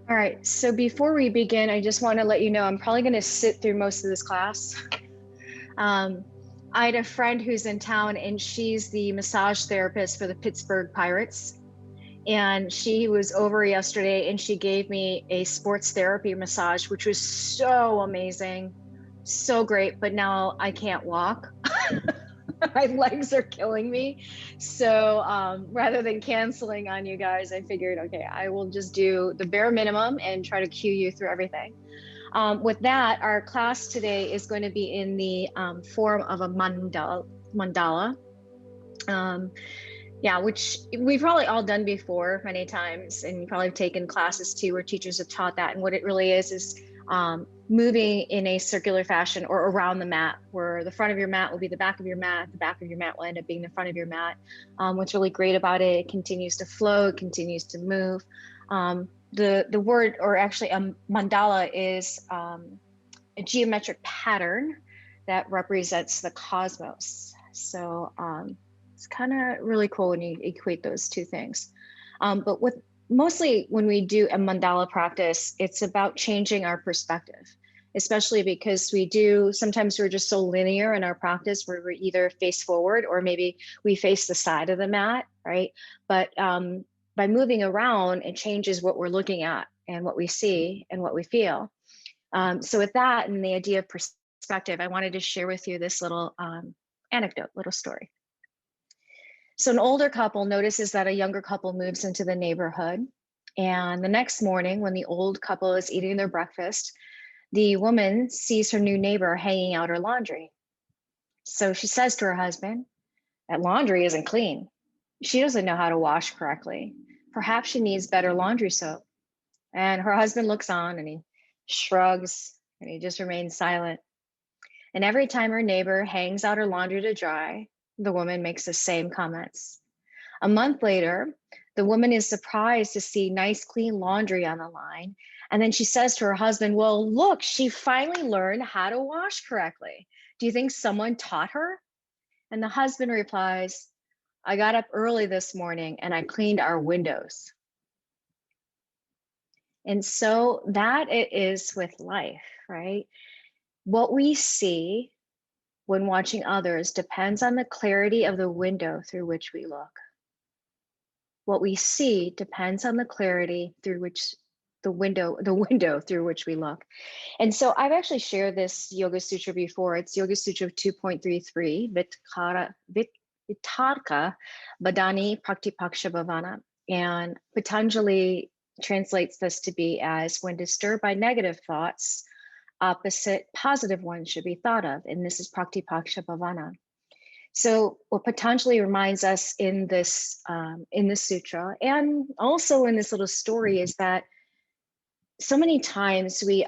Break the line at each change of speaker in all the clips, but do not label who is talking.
All right, so before we begin, I just want to let you know I'm probably going to sit through most of this class. Um, I had a friend who's in town, and she's the massage therapist for the Pittsburgh Pirates. And she was over yesterday, and she gave me a sports therapy massage, which was so amazing, so great. But now I can't walk. My legs are killing me. So rather than canceling on you guys, I figured, okay, I will just do the bare minimum and try to cue you through everything. With that, our class today is going to be in the form of a mandala. Um, yeah, which we've probably all done before many times, and you probably have taken classes too where teachers have taught that. And what it really is moving in a circular fashion or around the mat, where the front of your mat will be the back of your mat, the back of your mat will end up being the front of your mat. What's really great about it, it continues to flow, it continues to move. The word, or actually a mandala, is a geometric pattern that represents the cosmos. So it's kind of really cool when you equate those two things. But with mostly when we do a mandala practice, it's about changing our perspective, especially because sometimes we're just so linear in our practice where we're either face forward or maybe we face the side of the mat, right? But by moving around, it changes what we're looking at and what we see and what we feel. So with that and the idea of perspective, I wanted to share with you this little anecdote, little story. So an older couple notices that a younger couple moves into the neighborhood. And the next morning, when the old couple is eating their breakfast, the woman sees her new neighbor hanging out her laundry. So she says to her husband, that laundry isn't clean. She doesn't know how to wash correctly. Perhaps she needs better laundry soap. And her husband looks on and he shrugs and he just remains silent. And every time her neighbor hangs out her laundry to dry, the woman makes the same comments. A month later, the woman is surprised to see nice, clean laundry on the line. And then she says to her husband, well, look, she finally learned how to wash correctly. Do you think someone taught her? And the husband replies, I got up early this morning and I cleaned our windows. And so that it is with life, right? What we see when watching others depends on the clarity of the window through which we look. What we see depends on the clarity through which the window through which we look. And so I've actually shared this Yoga Sutra before. It's Yoga Sutra 2.33, Vitarka Badani Praktipaksha Bhavana. And Patanjali translates this to be as when disturbed by negative thoughts, opposite positive ones should be thought of. And this is Praktipaksha Bhavana. So what Patanjali reminds us in this sutra, and also in this little story, is that so many times we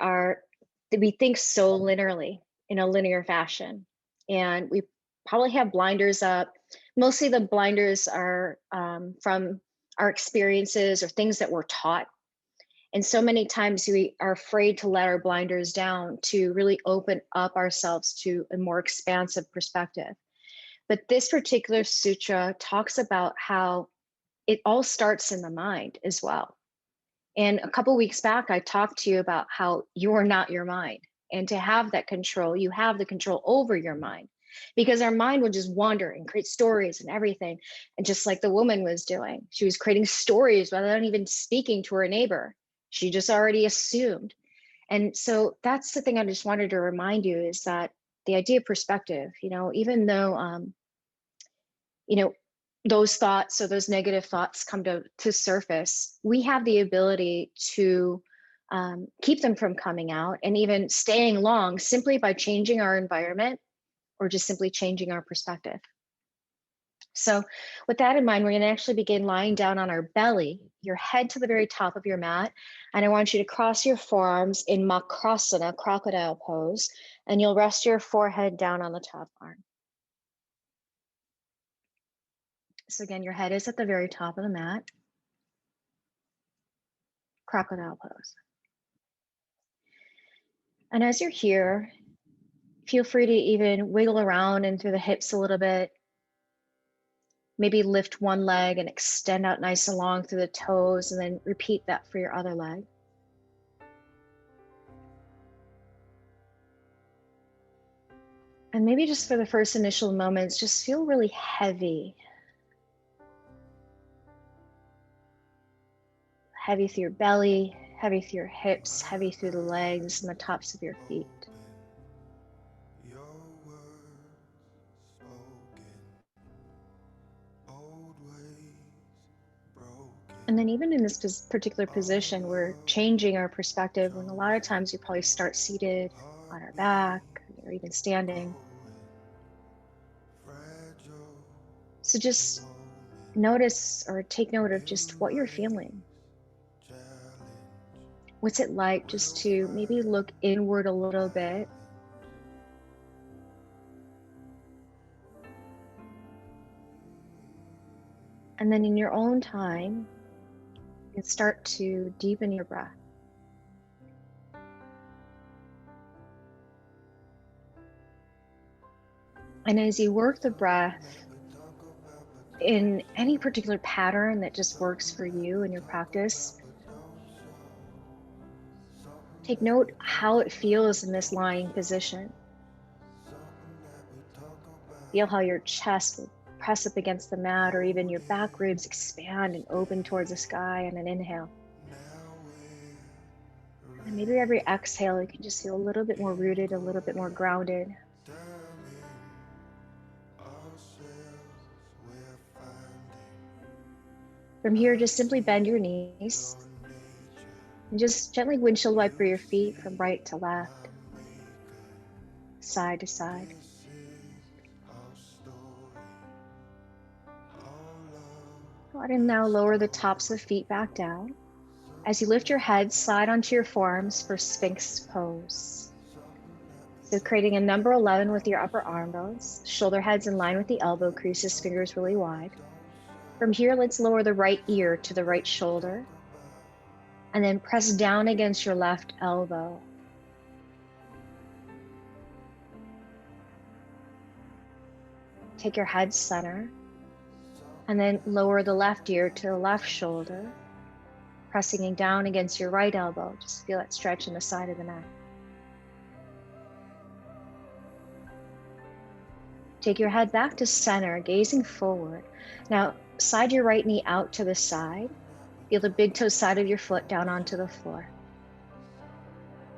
think so linearly, in a linear fashion, and we probably have blinders up. Mostly the blinders are from our experiences or things that we're taught. And so many times we are afraid to let our blinders down to really open up ourselves to a more expansive perspective. But this particular sutra talks about how it all starts in the mind as well. And a couple of weeks back, I talked to you about how you're not your mind. And to have that control, you have the control over your mind, because our mind will just wander and create stories and everything. And just like the woman was doing, she was creating stories without even speaking to her neighbor. She just already assumed. And so that's the thing I just wanted to remind you, is that the idea of perspective, even though, those thoughts or those negative thoughts come to surface, we have the ability to keep them from coming out and even staying long simply by changing our environment or just simply changing our perspective. So with that in mind, we're going to actually begin lying down on our belly, your head to the very top of your mat. And I want you to cross your forearms in Makrasana, crocodile pose, and you'll rest your forehead down on the top arm. So again, your head is at the very top of the mat, crocodile pose. And as you're here, feel free to even wiggle around and through the hips a little bit. Maybe lift one leg and extend out nice and long through the toes, and then repeat that for your other leg. And maybe just for the first initial moments, just feel really heavy. Heavy through your belly, heavy through your hips, heavy through the legs and the tops of your feet. And then even in this particular position, we're changing our perspective when a lot of times we probably start seated on our back or even standing. So just notice or take note of just what you're feeling. What's it like just to maybe look inward a little bit? And then in your own time, you can start to deepen your breath. And as you work the breath in any particular pattern that just works for you in your practice, take note how it feels in this lying position. Feel how your chest will press up against the mat, or even your back ribs expand and open towards the sky on an inhale. And maybe every exhale, you can just feel a little bit more rooted, a little bit more grounded. From here, just simply bend your knees and just gently windshield wiper your feet from right to left, side to side. Go ahead and now lower the tops of the feet back down. As you lift your head, slide onto your forearms for Sphinx pose. So creating a number 11 with your upper arm bones, shoulder heads in line with the elbow creases, fingers really wide. From here, let's lower the right ear to the right shoulder and then press down against your left elbow. Take your head center and then lower the left ear to the left shoulder, pressing down against your right elbow. Just feel that stretch in the side of the neck. Take your head back to center, gazing forward. Now, slide your right knee out to the side. Feel the big toe side of your foot down onto the floor.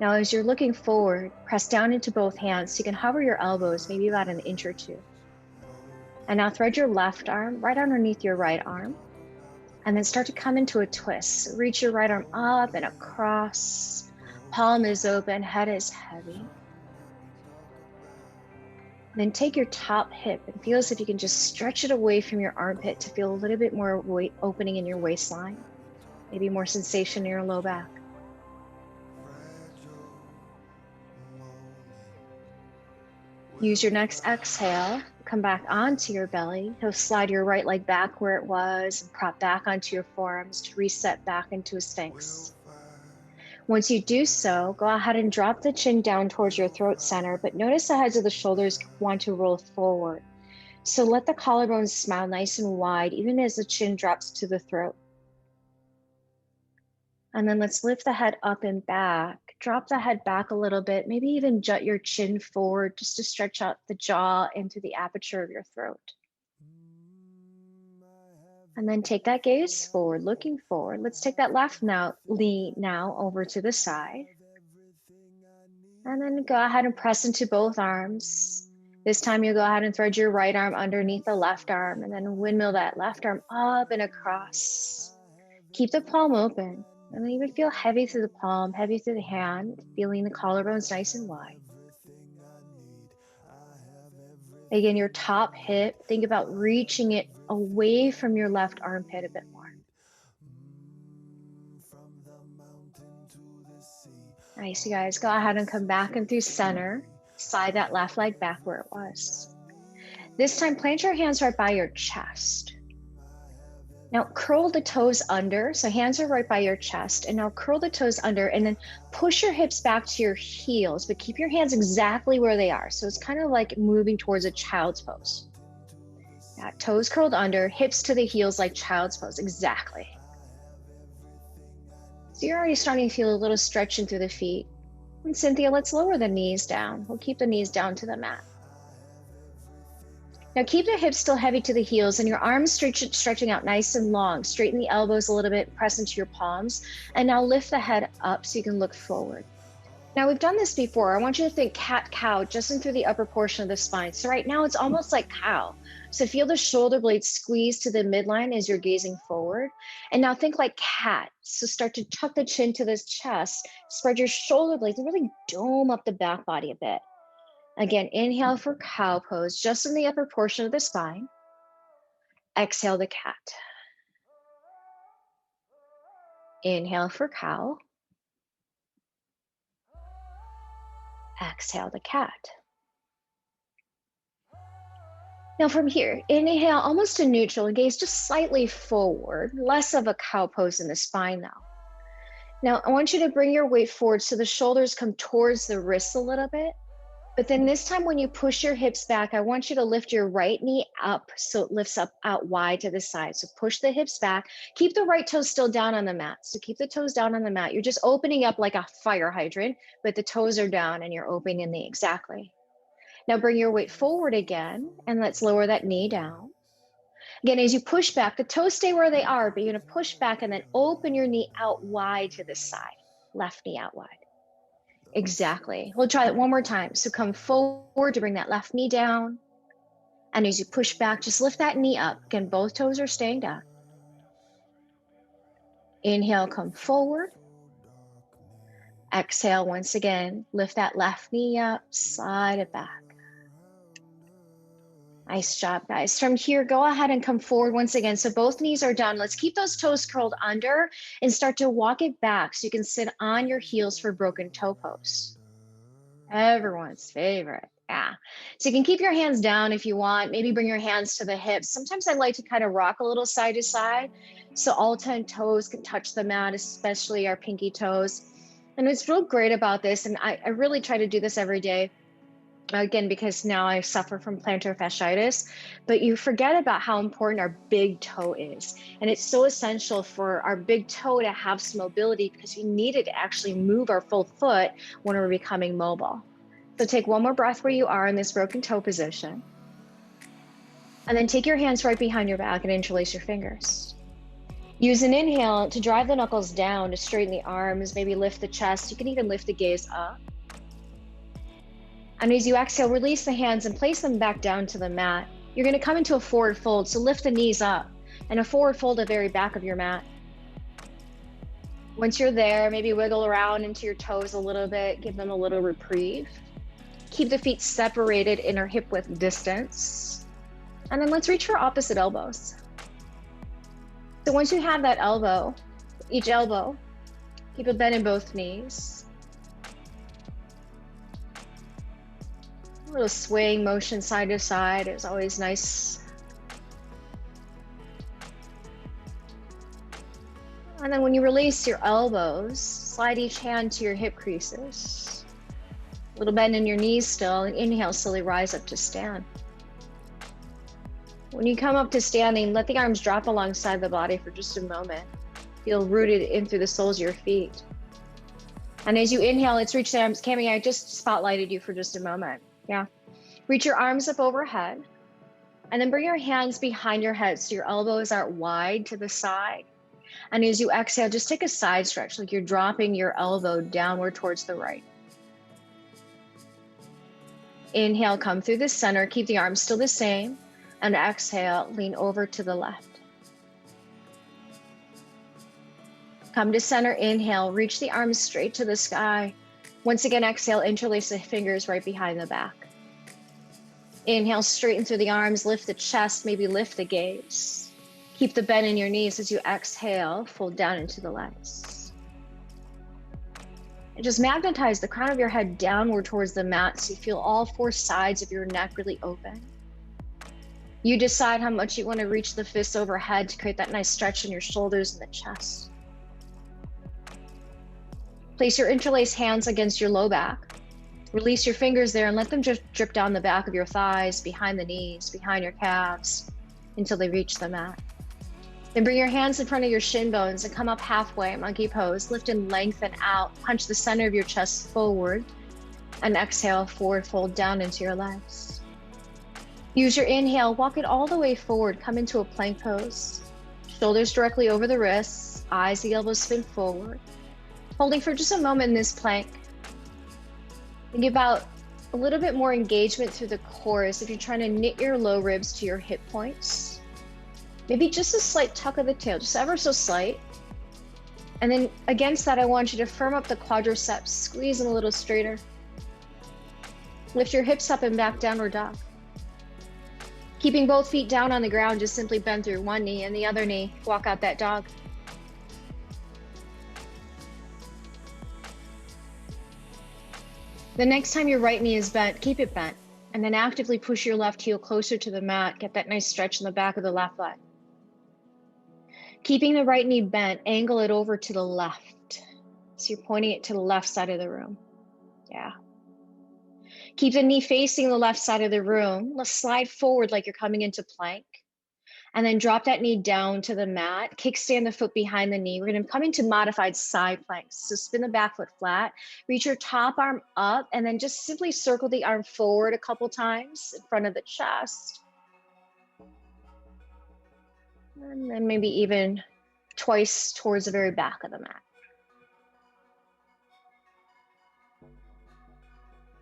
Now, as you're looking forward, press down into both hands so you can hover your elbows maybe about an inch or two. And now thread your left arm right underneath your right arm, and then start to come into a twist. So reach your right arm up and across. Palm is open, head is heavy. Then take your top hip and feel as if you can just stretch it away from your armpit to feel a little bit more weight opening in your waistline. Maybe more sensation in your low back. Use your next exhale, come back onto your belly. So slide your right leg back where it was and prop back onto your forearms to reset back into a Sphinx. Once you do so, go ahead and drop the chin down towards your throat center, but notice the heads of the shoulders want to roll forward. So let the collarbones smile nice and wide, even as the chin drops to the throat. And then let's lift the head up and back. Drop the head back a little bit, maybe even jut your chin forward just to stretch out the jaw into the aperture of your throat. And then take that gaze forward, looking forward. Let's take that left knee now over to the side. And then go ahead and press into both arms. This time you'll go ahead and thread your right arm underneath the left arm and then windmill that left arm up and across. Keep the palm open. And then even feel heavy through the palm, heavy through the hand, feeling the collarbones nice and wide. Again, your top hip, think about reaching it away from your left armpit a bit more. Nice, you guys. Go ahead and come back and through center. Slide that left leg back where it was. This time, plant your hands right by your chest. Now curl the toes under, so hands are right by your chest, and now curl the toes under and then push your hips back to your heels, but keep your hands exactly where they are. So it's kind of like moving towards a child's pose. Yeah, toes curled under, hips to the heels like child's pose, exactly. So you're already starting to feel a little stretching through the feet. And Cynthia, let's lower the knees down. We'll keep the knees down to the mat. Now keep the hips still heavy to the heels and your arms stretching out nice and long. Straighten the elbows a little bit, press into your palms. And now lift the head up so you can look forward. Now we've done this before. I want you to think cat-cow just in through the upper portion of the spine. So right now it's almost like cow. So feel the shoulder blades squeeze to the midline as you're gazing forward. And now think like cat. So start to tuck the chin to the chest, spread your shoulder blades and really dome up the back body a bit. Again, inhale for cow pose, just in the upper portion of the spine. Exhale the cat. Inhale for cow. Exhale the cat. Now from here, inhale almost to neutral and gaze just slightly forward, less of a cow pose in the spine now. Now I want you to bring your weight forward so the shoulders come towards the wrists a little bit. But then this time when you push your hips back, I want you to lift your right knee up so it lifts up out wide to the side. So push the hips back. Keep the right toes still down on the mat. So keep the toes down on the mat. You're just opening up like a fire hydrant, but the toes are down and you're opening the knee. Exactly. Now bring your weight forward again and let's lower that knee down. Again, as you push back, the toes stay where they are, but you're gonna push back and then open your knee out wide to the side. Left knee out wide. Exactly. We'll try that one more time. So come forward to bring that left knee down. And as you push back, just lift that knee up. Again, both toes are staying down. Inhale, come forward. Exhale, once again, lift that left knee up, slide it back. Nice job, guys. From here, go ahead and come forward once again. So both knees are down. Let's keep those toes curled under and start to walk it back so you can sit on your heels for broken toe pose. Everyone's favorite. Yeah. So you can keep your hands down if you want. Maybe bring your hands to the hips. Sometimes I like to kind of rock a little side to side so all 10 toes can touch the mat, especially our pinky toes. And what's real great about this, and I really try to do this every day, again, because now I suffer from plantar fasciitis, but you forget about how important our big toe is. And it's so essential for our big toe to have some mobility because we need it to actually move our full foot when we're becoming mobile. So take one more breath where you are in this broken toe position. And then take your hands right behind your back and interlace your fingers. Use an inhale to drive the knuckles down to straighten the arms, maybe lift the chest. You can even lift the gaze up. And as you exhale, release the hands and place them back down to the mat. You're gonna come into a forward fold, so lift the knees up and a forward fold at the very back of your mat. Once you're there, maybe wiggle around into your toes a little bit, give them a little reprieve. Keep the feet separated in our hip width distance. And then let's reach for opposite elbows. So once you have that elbow, each elbow, keep a bend in both knees. A little swaying motion side to side is always nice. And then when you release your elbows, slide each hand to your hip creases. A little bend in your knees still, and inhale, slowly rise up to stand. When you come up to standing, let the arms drop alongside the body for just a moment. Feel rooted in through the soles of your feet. And as you inhale, let's reach the arms. Cami, I just spotlighted you for just a moment. Yeah. Reach your arms up overhead and then bring your hands behind your head so your elbows are wide to the side. And as you exhale, just take a side stretch, like you're dropping your elbow downward towards the right. Inhale, come through the center, keep the arms still the same, and exhale, lean over to the left. Come to center, inhale, reach the arms straight to the sky. Once again, exhale, interlace the fingers right behind the back. Inhale, straighten through the arms, lift the chest, maybe lift the gaze. Keep the bend in your knees as you exhale, fold down into the legs. And just magnetize the crown of your head downward towards the mat so you feel all 4 sides of your neck really open. You decide how much you want to reach the fists overhead to create that nice stretch in your shoulders and the chest. Place your interlaced hands against your low back. Release your fingers there and let them just drip down the back of your thighs, behind the knees, behind your calves, until they reach the mat. Then bring your hands in front of your shin bones and come up halfway, monkey pose. Lift and lengthen out. Punch the center of your chest forward. And exhale, forward fold down into your legs. Use your inhale, walk it all the way forward, come into a plank pose. Shoulders directly over the wrists, eyes, the elbows spin forward. Holding for just a moment in this plank. Think about a little bit more engagement through the core as if you're trying to knit your low ribs to your hip points. Maybe just a slight tuck of the tail, just ever so slight. And then against that, I want you to firm up the quadriceps, squeeze them a little straighter. Lift your hips up and back, downward dog. Keeping both feet down on the ground, just simply bend through one knee and the other knee, walk out that dog. The next time your right knee is bent, keep it bent, and then actively push your left heel closer to the mat, get that nice stretch in the back of the left leg. Keeping the right knee bent, angle it over to the left. So you're pointing it to the left side of the room. Yeah. Keep the knee facing the left side of the room. Let's slide forward like you're coming into plank. And then drop that knee down to the mat. Kickstand the foot behind the knee. We're going to come into modified side planks. So spin the back foot flat. Reach your top arm up. And then just simply circle the arm forward a couple times in front of the chest. And then maybe even twice towards the very back of the mat.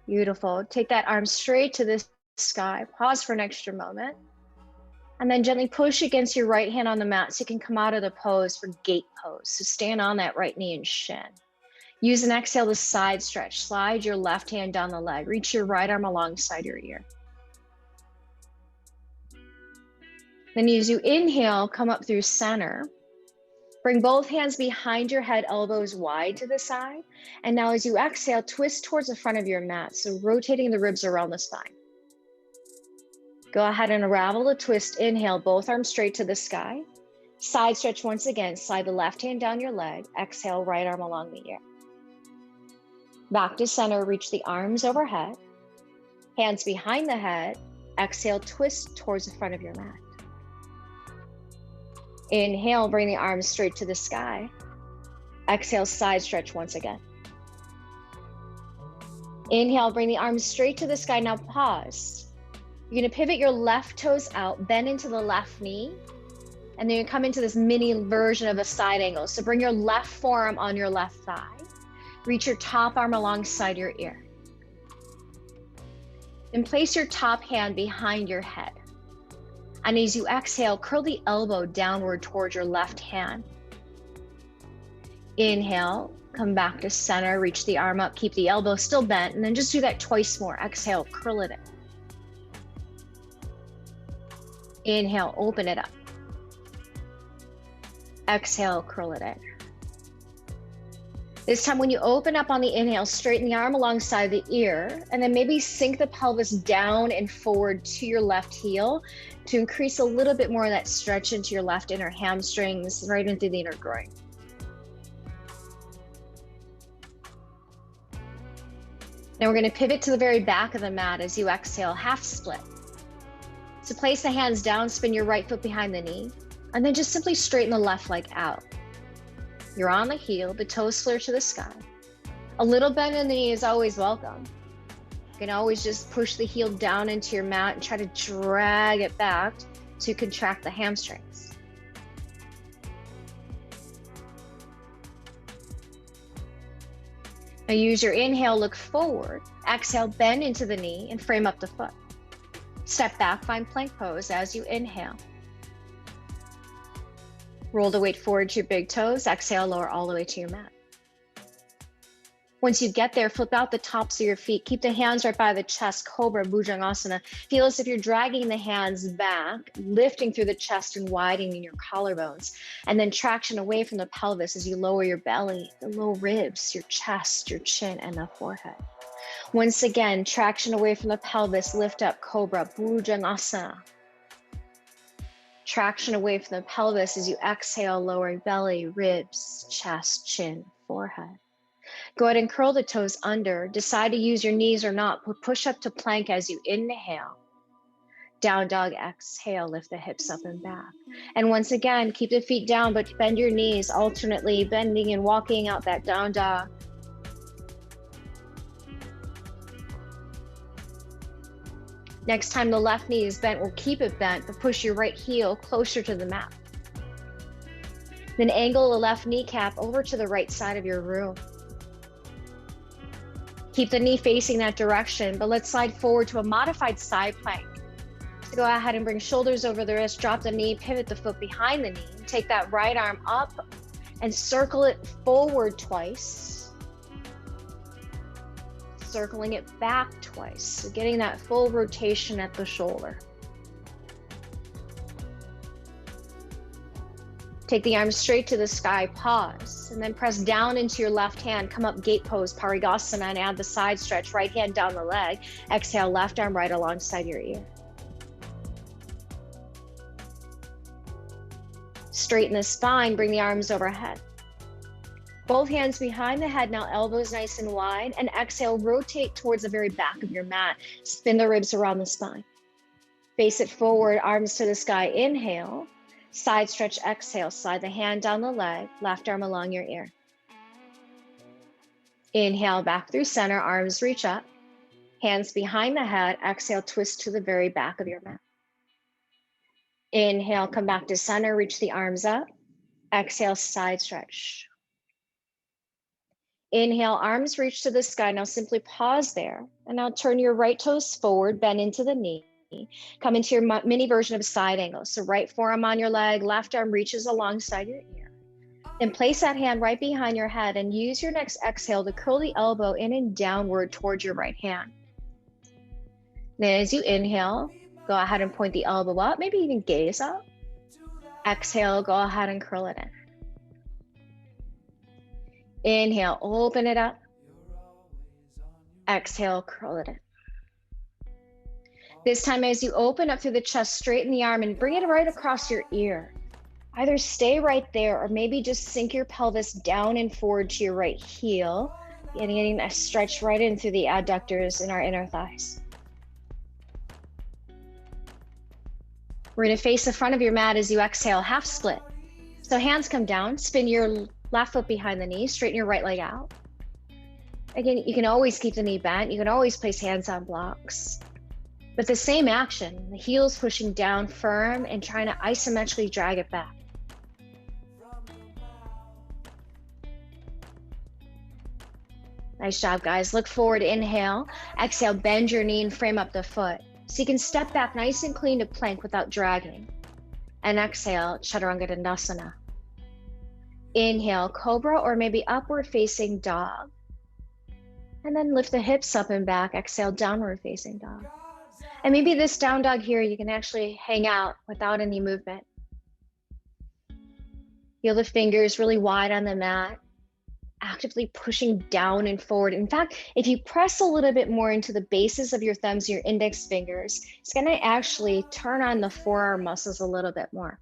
Beautiful. Take that arm straight to the sky. Pause for an extra moment. And then gently push against your right hand on the mat so you can come out of the pose for gate pose. So stand on that right knee and shin. Use an exhale to side stretch. Slide your left hand down the leg. Reach your right arm alongside your ear. Then as you inhale, come up through center. Bring both hands behind your head, elbows wide to the side. And now as you exhale, twist towards the front of your mat. So rotating the ribs around the spine. Go ahead and unravel the twist. Inhale, both arms straight to the sky. Side stretch once again. Slide the left hand down your leg. Exhale, right arm along the ear. Back to center, reach the arms overhead. Hands behind the head. Exhale, twist towards the front of your mat. Inhale, bring the arms straight to the sky. Exhale, side stretch once again. Inhale, bring the arms straight to the sky. Now pause. You're gonna pivot your left toes out, bend into the left knee, and then you come into this mini version of a side angle. So bring your left forearm on your left thigh. Reach your top arm alongside your ear. Then place your top hand behind your head. And as you exhale, curl the elbow downward towards your left hand. Inhale, come back to center, reach the arm up, keep the elbow still bent, and then just do that twice more. Exhale, curl it in. Inhale, open it up. Exhale, curl it in. This time when you open up on the inhale, straighten the arm alongside the ear, and then maybe sink the pelvis down and forward to your left heel to increase a little bit more of that stretch into your left inner hamstrings, right into the inner groin. Now we're going to pivot to the very back of the mat as you exhale, half split. So place the hands down, spin your right foot behind the knee, and then just simply straighten the left leg out. You're on the heel, the toes flare to the sky. A little bend in the knee is always welcome. You can always just push the heel down into your mat and try to drag it back to contract the hamstrings. Now use your inhale, look forward. Exhale, bend into the knee and frame up the foot. Step back, find plank pose as you inhale. Roll the weight forward to your big toes. Exhale, lower all the way to your mat. Once you get there, flip out the tops of your feet. Keep the hands right by the chest, Cobra, Bhujangasana. Feel as if you're dragging the hands back, lifting through the chest and widening your collarbones. And then traction away from the pelvis as you lower your belly, the low ribs, your chest, your chin, and the forehead. Once again, traction away from the pelvis, lift up, Cobra, Bhujangasana. Traction away from the pelvis as you exhale, lowering belly, ribs, chest, chin, forehead. Go ahead and curl the toes under. Decide to use your knees or not. Push up to plank as you inhale. Down dog, exhale, lift the hips up and back. And once again, keep the feet down, but bend your knees, alternately bending and walking out that down dog. Next time the left knee is bent, we'll keep it bent, but push your right heel closer to the mat. Then angle the left kneecap over to the right side of your room. Keep the knee facing that direction, but let's slide forward to a modified side plank. So go ahead and bring shoulders over the wrist, drop the knee, pivot the foot behind the knee. Take that right arm up and circle it forward twice. Circling it back twice, so getting that full rotation at the shoulder. Take the arms straight to the sky, pause, and then press down into your left hand, come up gate pose, Parigasana, and add the side stretch, right hand down the leg. Exhale, left arm right alongside your ear. Straighten the spine, bring the arms overhead. Both hands behind the head, now elbows nice and wide, and exhale, rotate towards the very back of your mat. Spin the ribs around the spine. Face it forward, arms to the sky, inhale. Side stretch, exhale, slide the hand down the leg, left arm along your ear. Inhale, back through center, arms reach up. Hands behind the head, exhale, twist to the very back of your mat. Inhale, come back to center, reach the arms up. Exhale, side stretch. Inhale, arms reach to the sky. Now simply pause there. And now turn your right toes forward, bend into the knee. Come into your mini version of side angle. So right forearm on your leg, left arm reaches alongside your ear. Then place that hand right behind your head and use your next exhale to curl the elbow in and downward towards your right hand. Then as you inhale, go ahead and point the elbow up, maybe even gaze up. Exhale, go ahead and curl it in. Inhale, open it up. Exhale, curl it in. This time as you open up through the chest, straighten the arm and bring it right across your ear. Either stay right there or maybe just sink your pelvis down and forward to your right heel, getting a stretch right in through the adductors in our inner thighs. We're going to face the front of your mat as you exhale, half split. So hands come down, spin your left foot behind the knee, straighten your right leg out. Again, you can always keep the knee bent. You can always place hands on blocks. But the same action, the heels pushing down firm and trying to isometrically drag it back. Nice job, guys. Look forward, inhale. Exhale, bend your knee and frame up the foot. So you can step back nice and clean to plank without dragging. And exhale, Chaturanga Dandasana. Inhale, cobra or maybe upward facing dog. And then lift the hips up and back. Exhale, downward facing dog. And maybe this down dog here, you can actually hang out without any movement. Feel the fingers really wide on the mat, actively pushing down and forward. In fact, if you press a little bit more into the bases of your thumbs, your index fingers, it's gonna actually turn on the forearm muscles a little bit more.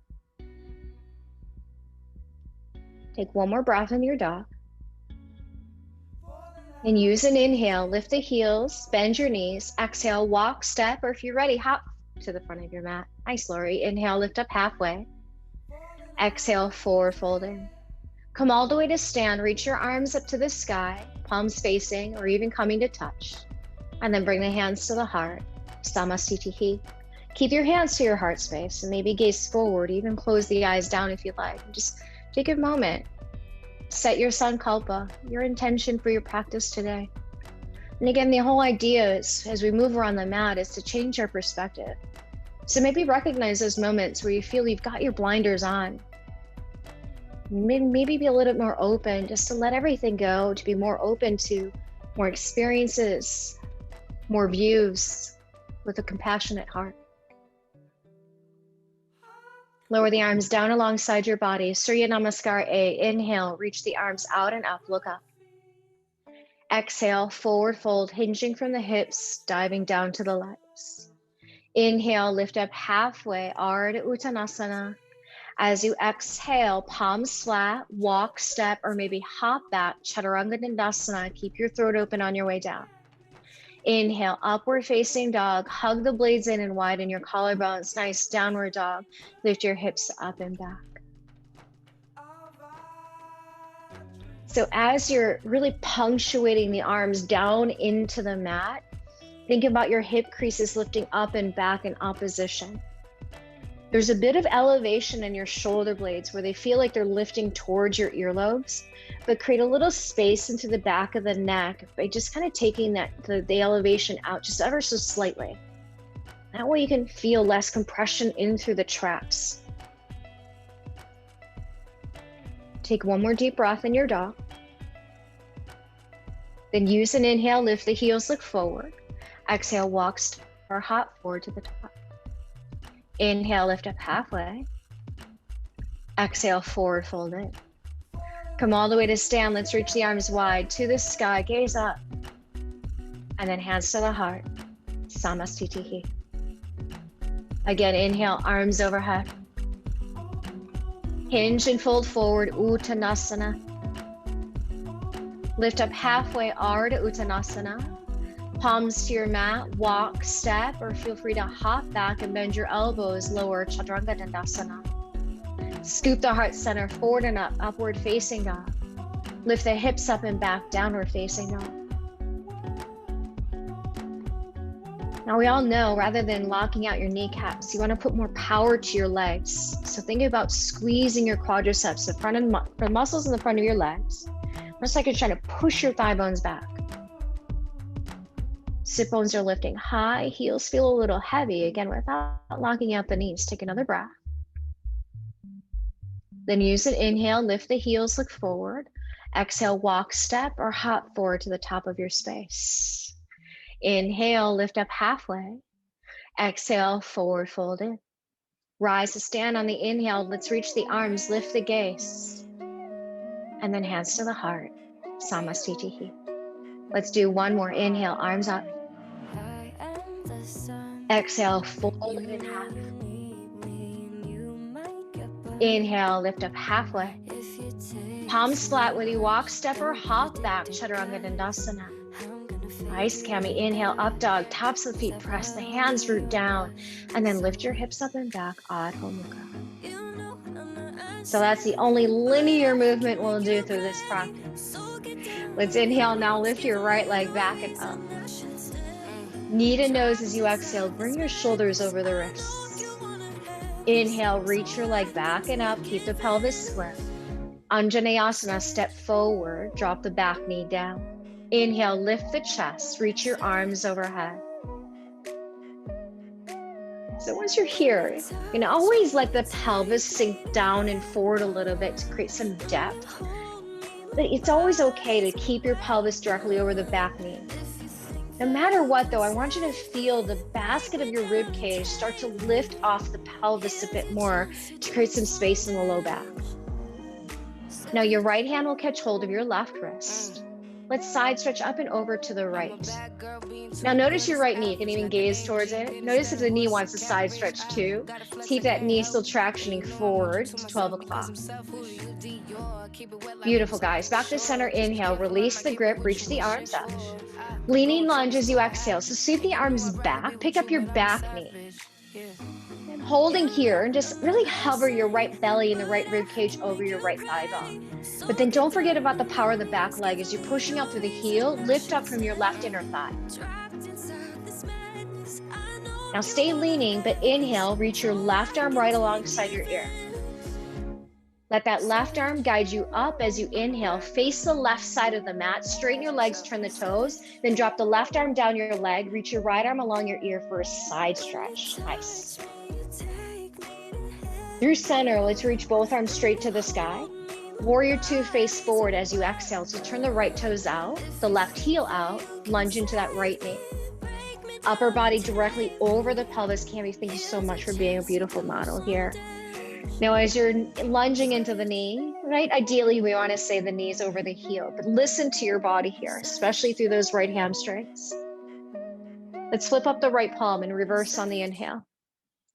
Take one more breath in your dog. And use an inhale, lift the heels, bend your knees, exhale, walk, step, or if you're ready, hop to the front of your mat. Nice, Lori. Inhale, lift up halfway. Exhale, forward folding. Come all the way to stand, reach your arms up to the sky, palms facing, or even coming to touch. And then bring the hands to the heart, Samasthiti. Keep your hands to your heart space and maybe gaze forward, even close the eyes down if you like. Just take a moment. Set your sankalpa, your intention for your practice today. And again, the whole idea is, as we move around the mat, is to change our perspective. So maybe recognize those moments where you feel you've got your blinders on. Maybe be a little bit more open, just to let everything go, to be more open to more experiences, more views, with a compassionate heart. Lower the arms down alongside your body. Surya Namaskar A. Inhale, reach the arms out and up, look up. Exhale, forward fold, hinging from the hips, diving down to the legs. Inhale, lift up halfway, Ardha Uttanasana. As you exhale, palms flat, walk, step, or maybe hop back, Chaturanga Dandasana. Keep your throat open on your way down. Inhale, upward facing dog. Hug the blades in and widen your collarbones. Nice, downward dog. Lift your hips up and back. So as you're really punctuating the arms down into the mat, Think about your hip creases lifting up and back in opposition. There's a bit of elevation in your shoulder blades where they feel like they're lifting towards your earlobes, but create a little space into the back of the neck by just kind of taking the elevation out just ever so slightly. That way you can feel less compression in through the traps. Take one more deep breath in your dog. Then use an inhale, lift the heels, look forward. Exhale, walk or hop forward to the top. Inhale, lift up halfway. Exhale, forward fold in. Come all the way to stand. Let's reach the arms wide to the sky, gaze up. And then hands to the heart, Samastitihi. Again, inhale, arms overhead. Hinge and fold forward, Uttanasana. Lift up halfway, Ardha Uttanasana. Palms to your mat, walk, step, or feel free to hop back and bend your elbows, lower Chaturanga Dandasana. Scoop the heart center forward and up, upward facing dog. Lift the hips up and back, downward facing dog. Now we all know, rather than locking out your kneecaps, you want to put more power to your legs. So think about squeezing your quadriceps, the muscles in the front of your legs. Almost like you're trying to push your thigh bones back. Sit bones are lifting high, heels feel a little heavy, again, without locking out the knees. Take another breath. Then use an inhale, lift the heels, look forward. Exhale, walk, step, or hop forward to the top of your space. Inhale, lift up halfway. Exhale, forward fold in. Rise to stand on the inhale. Let's reach the arms, lift the gaze. And then hands to the heart, Samastitihi. Let's do one more. Inhale, arms up. Exhale, fold it in half. Inhale, lift up halfway. Palms flat whether you walk, step, or hop back, Chaturanga Dandasana. Nice, Cami. Inhale, up dog, tops of the feet press, the hands root down, and then lift your hips up and back, Adho Mukha. So that's the only linear movement we'll do through this practice. Let's inhale now, lift your right leg back and up. Knee to nose as you exhale, bring your shoulders over the wrists. Inhale, reach your leg back and up, keep the pelvis square. Anjaneyasana, step forward, drop the back knee down. Inhale, lift the chest, reach your arms overhead. So once you're here, you can always let the pelvis sink down and forward a little bit to create some depth. But it's always okay to keep your pelvis directly over the back knee. No matter what though, I want you to feel the basket of your rib cage start to lift off the pelvis a bit more to create some space in the low back. Now your right hand will catch hold of your left wrist. Let's side stretch up and over to the right. Now notice your right knee, you can even gaze towards it. Notice if the knee wants to side stretch too. Keep that knee still tractioning forward to 12 o'clock. Beautiful, guys. Back to center, inhale, release the grip, reach the arms up. Leaning lunge as you exhale. So sweep the arms back, pick up your back knee. And holding here, and just really hover your right belly and the right rib cage over your right thigh bone. But then don't forget about the power of the back leg as you're pushing out through the heel, lift up from your left inner thigh. Now stay leaning, but inhale, reach your left arm right alongside your ear. Let that left arm guide you up as you inhale. Face the left side of the mat, straighten your legs, turn the toes, then drop the left arm down your leg, reach your right arm along your ear for a side stretch. Nice. Through center, let's reach both arms straight to the sky. Warrior two, face forward as you exhale. So turn the right toes out, the left heel out, lunge into that right knee. Upper body directly over the pelvis. Cami, thank you so much for being a beautiful model here. Now, as you're lunging into the knee, right? Ideally, we want to say the knees over the heel, but listen to your body here, especially through those right hamstrings. Let's flip up the right palm and reverse on the inhale.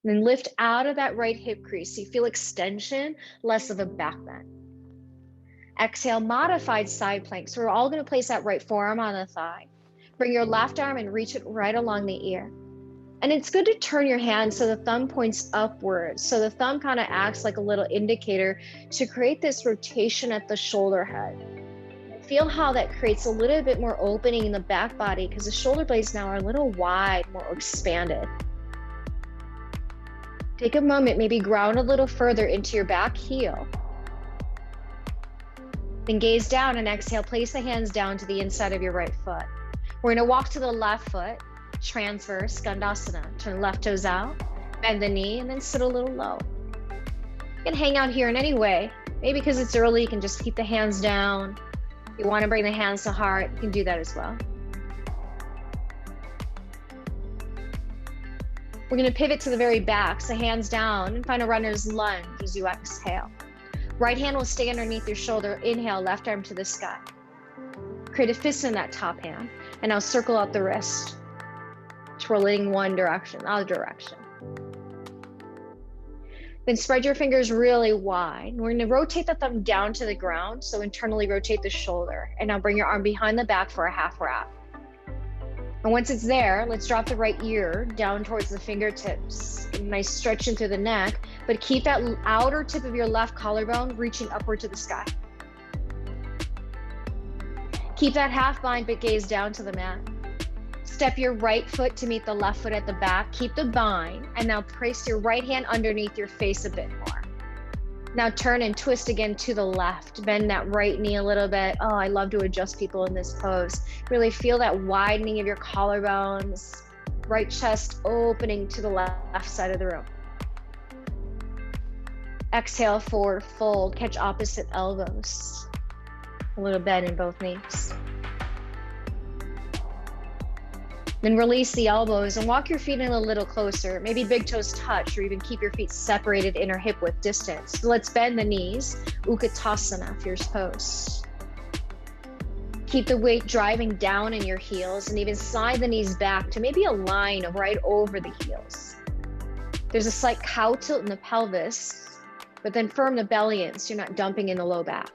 And then lift out of that right hip crease. So you feel extension, less of a back bend. Exhale, modified side plank. So we're all going to place that right forearm on the thigh. Bring your left arm and reach it right along the ear. And it's good to turn your hand so the thumb points upwards. So the thumb kind of acts like a little indicator to create this rotation at the shoulder head. Feel how that creates a little bit more opening in the back body because the shoulder blades now are a little wide, more expanded. Take a moment, maybe ground a little further into your back heel. Then gaze down and exhale, place the hands down to the inside of your right foot. We're gonna walk to the left foot, transverse, Skandasana. Turn left toes out, bend the knee, and then sit a little low. You can hang out here in any way. Maybe because it's early, you can just keep the hands down. If you wanna bring the hands to heart, you can do that as well. We're gonna pivot to the very back, so hands down and find a runner's lunge as you exhale. Right hand will stay underneath your shoulder. Inhale, left arm to the sky. Create a fist in that top hand, and now circle out the wrist, twirling one direction, other direction. Then spread your fingers really wide. We're gonna rotate the thumb down to the ground, so internally rotate the shoulder. And now bring your arm behind the back for a half wrap. And once it's there, let's drop the right ear down towards the fingertips. Get a nice stretch into the neck, but keep that outer tip of your left collarbone reaching upward to the sky. Keep that half bind, but gaze down to the mat. Step your right foot to meet the left foot at the back. Keep the bind, and now place your right hand underneath your face a bit more. Now turn and twist again to the left. Bend that right knee a little bit. Oh, I love to adjust people in this pose. Really feel that widening of your collarbones, right chest opening to the left side of the room. Exhale, forward fold, catch opposite elbows. A little bend in both knees. Then release the elbows and walk your feet in a little closer. Maybe big toes touch, or even keep your feet separated inner hip width distance. So let's bend the knees, Utkatasana, fierce pose. Keep the weight driving down in your heels and even slide the knees back to maybe a line of right over the heels. There's a slight cow tilt in the pelvis, but then firm the belly in so you're not dumping in the low back.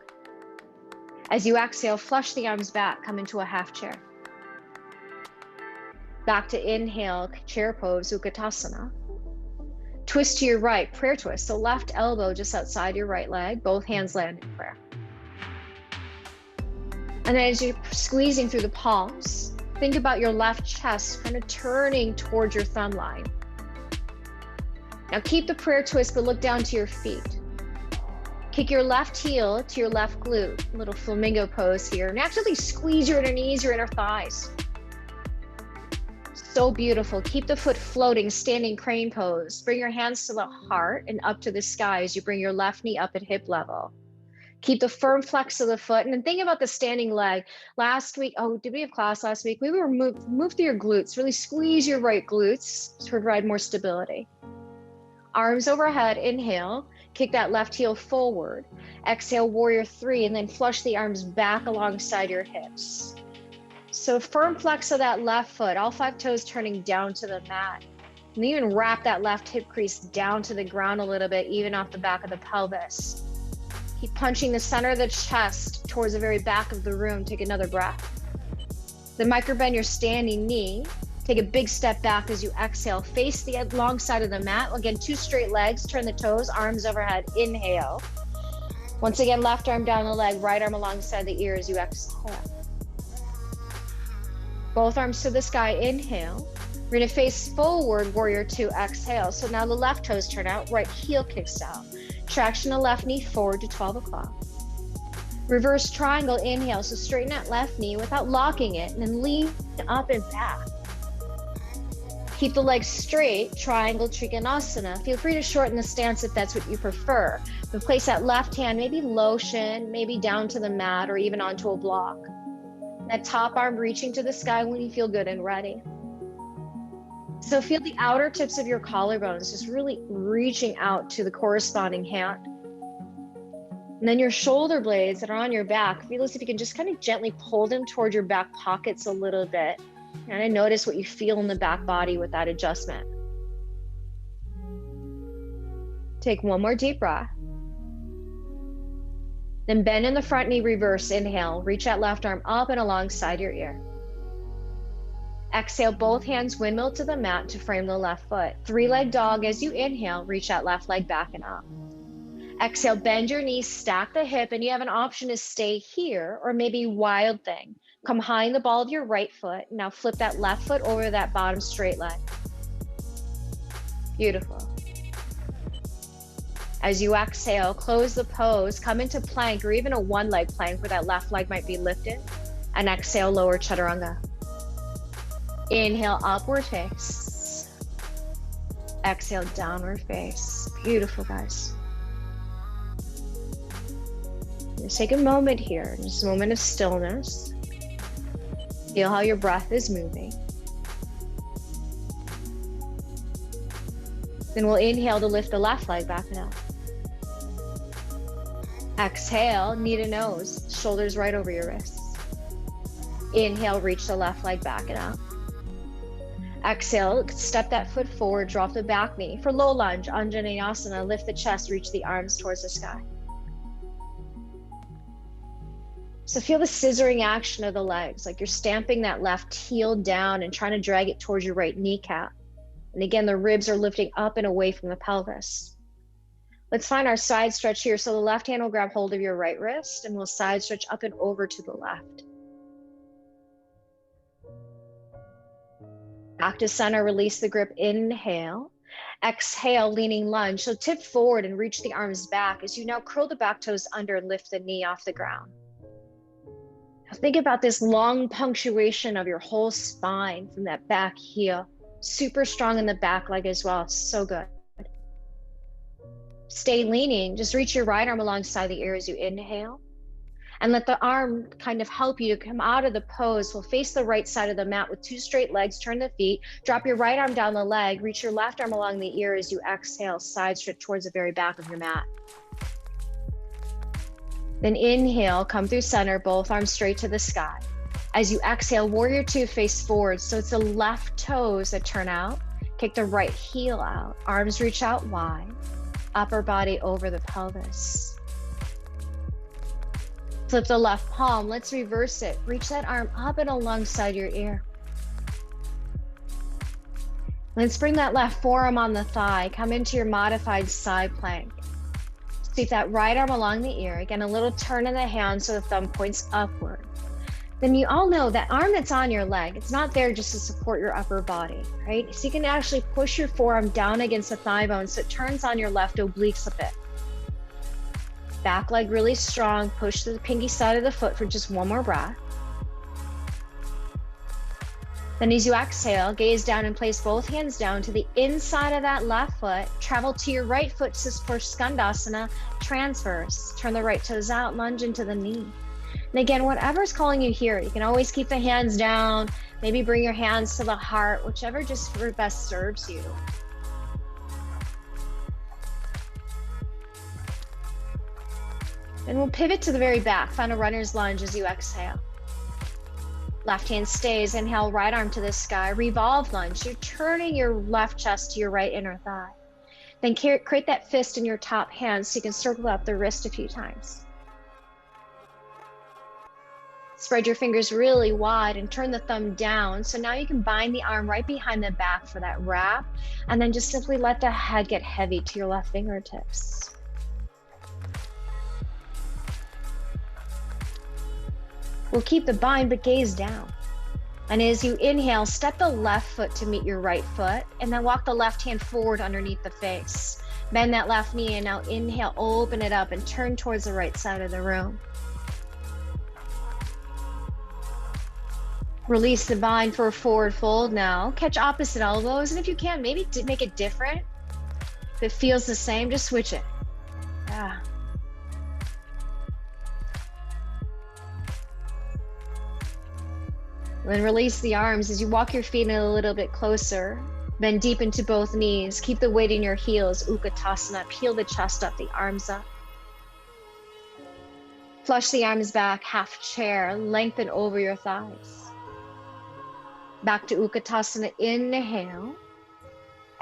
As you exhale, flush the arms back, come into a half chair. Back to inhale, chair pose, Utkatasana. Twist to your right, prayer twist. So left elbow just outside your right leg, both hands land in prayer. And then as you're squeezing through the palms, think about your left chest kind of turning towards your thumb line. Now keep the prayer twist, but look down to your feet. Kick your left heel to your left glute, a little flamingo pose here. And actually squeeze your inner knees, your inner thighs. So beautiful. Keep the foot floating, standing crane pose. Bring your hands to the heart and up to the sky as you bring your left knee up at hip level. Keep the firm flex of the foot. And then think about the standing leg. Last week, did we have class last week? We were move through your glutes. Really squeeze your right glutes to provide more stability. Arms overhead, inhale. Kick that left heel forward. Exhale, warrior three, and then flush the arms back alongside your hips. So firm flex of that left foot, all 5 toes turning down to the mat. And even wrap that left hip crease down to the ground a little bit, even off the back of the pelvis. Keep punching the center of the chest towards the very back of the room. Take another breath. Then microbend your standing knee. Take a big step back as you exhale. Face the long side of the mat. Again, 2 straight legs. Turn the toes, arms overhead. Inhale. Once again, left arm down the leg, right arm alongside the ear as you exhale. Both arms to the sky, inhale. We're gonna face forward, warrior two, exhale. So now the left toes turn out, right heel kicks out. Traction the left knee forward to 12 o'clock. Reverse triangle, inhale. So straighten that left knee without locking it, and then lean up and back. Keep the legs straight, triangle Trikonasana. Feel free to shorten the stance if that's what you prefer. But place that left hand, maybe lotion, maybe down to the mat or even onto a block. That top arm reaching to the sky when you feel good and ready. So feel the outer tips of your collarbones just really reaching out to the corresponding hand. And then your shoulder blades that are on your back, feel as if you can just kind of gently pull them toward your back pockets a little bit. And I notice what you feel in the back body with that adjustment. Take one more deep breath. Then bend in the front knee, reverse, inhale. Reach that left arm up and alongside your ear. Exhale, both hands windmill to the mat to frame the left foot. 3-leg dog as you inhale, reach that left leg back and up. Exhale, bend your knees, stack the hip, and you have an option to stay here or maybe wild thing. Come behind the ball of your right foot. Now flip that left foot over that bottom straight leg. Beautiful. As you exhale, close the pose, come into plank or even a one-leg plank where that left leg might be lifted. And exhale, lower chaturanga. Inhale, upward face. Exhale, downward face. Beautiful, guys. Just take a moment here, just a moment of stillness. Feel how your breath is moving. Then we'll inhale to lift the left leg back and up. Exhale, knee to nose, shoulders right over your wrists. Inhale, reach the left leg back and up. Exhale, step that foot forward, drop the back knee. For low lunge, Anjaneyasana, lift the chest, reach the arms towards the sky. So feel the scissoring action of the legs, like you're stamping that left heel down and trying to drag it towards your right kneecap. And again, the ribs are lifting up and away from the pelvis. Let's find our side stretch here. So the left hand will grab hold of your right wrist and we'll side stretch up and over to the left. Back to center, release the grip, inhale. Exhale, leaning lunge. So tip forward and reach the arms back as you now curl the back toes under and lift the knee off the ground. Now think about this long punctuation of your whole spine from that back heel. Super strong in the back leg as well. So good. Stay leaning. Just reach your right arm alongside the ear as you inhale. And let the arm kind of help you to come out of the pose. We'll face the right side of the mat with two straight legs. Turn the feet. Drop your right arm down the leg. Reach your left arm along the ear as you exhale. Side stretch towards the very back of your mat. Then inhale, come through center, both arms straight to the sky. As you exhale, warrior two, face forward. So it's the left toes that turn out. Kick the right heel out. Arms reach out wide. Upper body over the pelvis. Flip the left palm. Let's reverse it. Reach that arm up and alongside your ear. Let's bring that left forearm on the thigh. Come into your modified side plank. Sweep that right arm along the ear. Again, a little turn in the hand so the thumb points upward. Then you all know that arm that's on your leg, it's not there just to support your upper body, right? So you can actually push your forearm down against the thigh bone so it turns on your left obliques a bit. Back leg really strong. Push the pinky side of the foot for just one more breath. Then as you exhale, gaze down and place both hands down to the inside of that left foot. Travel to your right foot for Skandasana, transverse. Turn the right toes out, lunge into the knee. And again, whatever's calling you here, you can always keep the hands down, maybe bring your hands to the heart, whichever just best serves you. And we'll pivot to the very back. Find a runner's lunge as you exhale. Left hand stays. Inhale, right arm to the sky. Revolve lunge. You're turning your left chest to your right inner thigh. Then create that fist in your top hand so you can circle up the wrist a few times. Spread your fingers really wide and turn the thumb down. So now you can bind the arm right behind the back for that wrap. And then just simply let the head get heavy to your left fingertips. We'll keep the bind, but gaze down. And as you inhale, step the left foot to meet your right foot, and then walk the left hand forward underneath the face. Bend that left knee, and now inhale, open it up, and turn towards the right side of the room. Release the bind for a forward fold now. Catch opposite elbows, and if you can, maybe make it different. If it feels the same, just switch it. Yeah. Then release the arms as you walk your feet in a little bit closer. Bend deep into both knees. Keep the weight in your heels. Utkatasana. Peel the chest up, the arms up. Flush the arms back, half chair. Lengthen over your thighs. Back to Utkatasana. Inhale.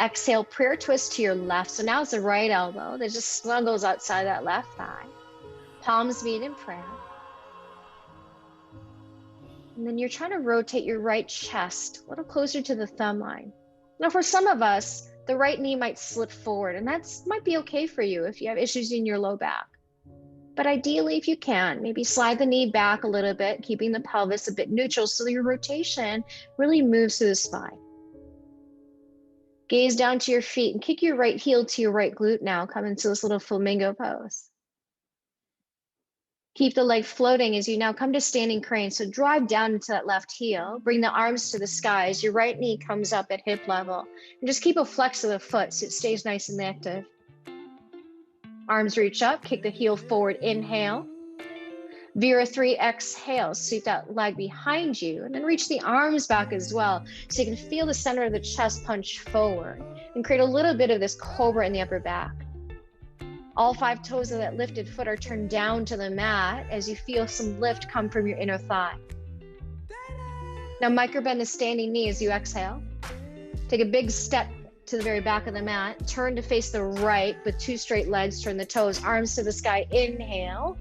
Exhale, prayer twist to your left. So now it's the right elbow that just snuggles outside that left thigh. Palms meet in prayer. And then you're trying to rotate your right chest a little closer to the thumb line. Now, for some of us, The right knee might slip forward, and that's might be okay for you if you have issues in your low back. But ideally, if you can, maybe slide the knee back a little bit, keeping the pelvis a bit neutral so your rotation really moves through the spine. Gaze down to your feet and kick your right heel to your right glute now. Come into this little flamingo pose. Keep the leg floating as you now come to standing crane. So drive down into that left heel. Bring the arms to the sky as your right knee comes up at hip level. And just keep a flex of the foot so it stays nice and active. Arms reach up, kick the heel forward, inhale. Vira 3, exhale, sweep that leg behind you, and then reach the arms back as well, so you can feel the center of the chest punch forward, and create a little bit of this cobra in the upper back. All 5 toes of that lifted foot are turned down to the mat as you feel some lift come from your inner thigh. Now microbend the standing knee as you exhale. Take a big step to the very back of the mat, turn to face the right with 2 straight legs, turn the toes, arms to the sky, inhale.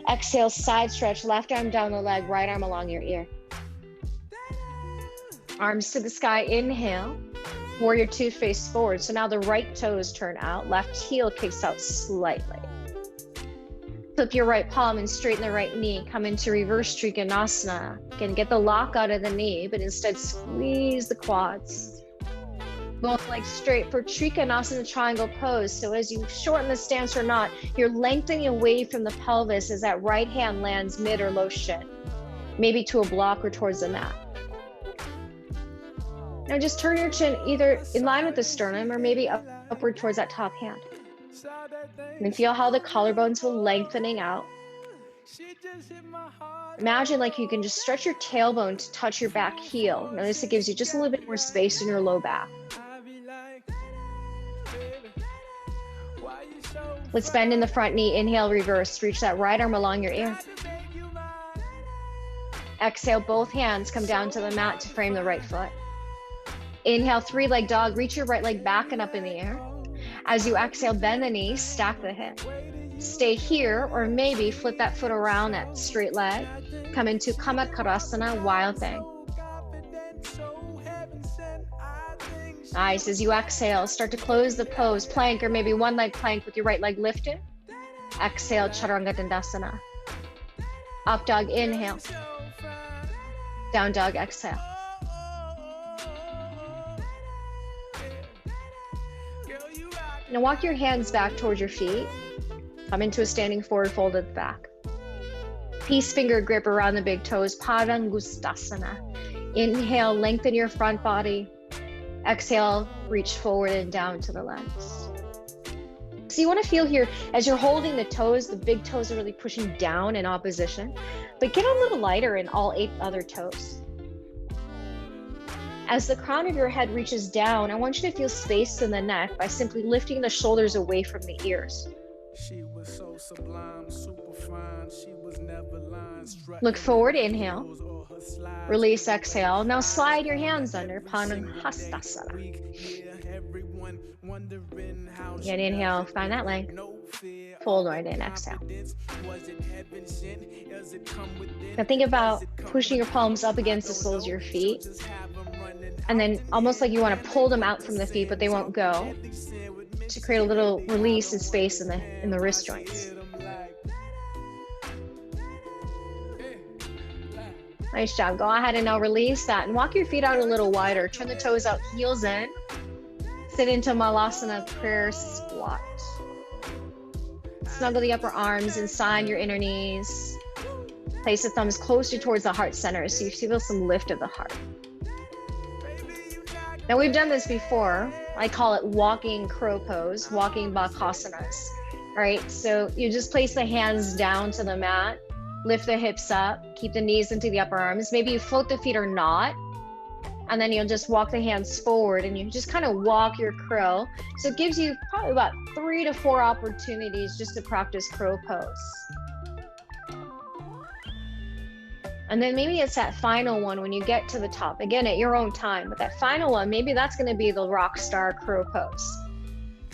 Exhale, side stretch, left arm down the leg, right arm along your ear. Arms to the sky, inhale. Warrior 2, face forward. So now the right toes turn out, left heel kicks out slightly. Flip your right palm and straighten the right knee. Come into reverse Trikonasana. Again, get the lock out of the knee, but instead squeeze the quads. Both legs straight for Trikonasana triangle pose. So as you shorten the stance or not, you're lengthening away from the pelvis as that right hand lands mid or low shin, maybe to a block or towards the mat. Now just turn your chin either in line with the sternum or maybe upward towards that top hand. And then feel how the collarbones will lengthening out. Imagine like you can just stretch your tailbone to touch your back heel. Notice it gives you just a little bit more space in your low back. Let's bend in the front knee, inhale, reverse, reach that right arm along your ear. Exhale, both hands come down to the mat to frame the right foot. Inhale, 3-leg dog, reach your right leg back and up in the air. As you exhale, bend the knee, stack the hip. Stay here, or maybe flip that foot around that straight leg. Come into Kamakarasana, wild thing. Nice, as you exhale, start to close the pose, plank or maybe 1-leg plank with your right leg lifted. Exhale, Chaturanga Dandasana. Up dog, inhale. Down dog, exhale. Now walk your hands back towards your feet. Come into a standing forward fold at the back. Peace finger grip around the big toes, Padangustasana. Inhale, lengthen your front body. Exhale, reach forward and down to the legs. So you want to feel here, as you're holding the toes, the big toes are really pushing down in opposition, but get a little lighter in all 8 other toes. As the crown of your head reaches down, I want you to feel space in the neck by simply lifting the shoulders away from the ears. She was so sublime, super fine. She was never lying. Look forward, inhale. Release, exhale. Now slide your hands under Padangustasana. Again, inhale, find that length. Fold right in, exhale. Now think about pushing your palms up against the soles of your feet. And then almost like you want to pull them out from the feet, but they won't go, to create a little release and space in the wrist joints. Nice job. Go ahead and now release that and walk your feet out a little wider. Turn the toes out, heels in. Sit into Malasana prayer squat. Snuggle the upper arms inside your inner knees. Place the thumbs closer towards the heart center so you feel some lift of the heart. Now we've done this before. I call it walking crow pose, walking bakasanas. All right, so you just place the hands down to the mat, lift the hips up, keep the knees into the upper arms. Maybe you float the feet or not, and then you'll just walk the hands forward and you just kind of walk your crow. So it gives you probably about 3 to 4 opportunities just to practice crow pose. And then maybe it's that final one when you get to the top, again, at your own time, but that final one, maybe that's gonna be the rock star crow pose.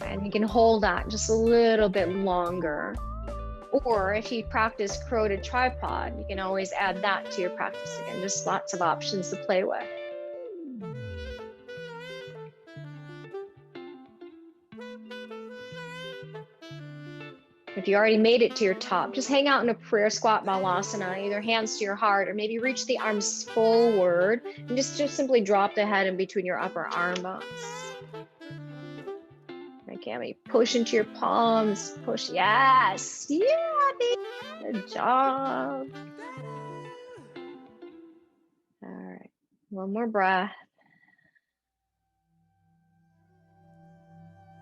And you can hold that just a little bit longer. Or if you practice crow to tripod, you can always add that to your practice again, just lots of options to play with. If you already made it to your top, just hang out in a prayer squat malasana, either hands to your heart or maybe reach the arms forward and just simply drop the head in between your upper arm bones. Okay, push into your palms, push, yes, yeah, good job. All right, one more breath.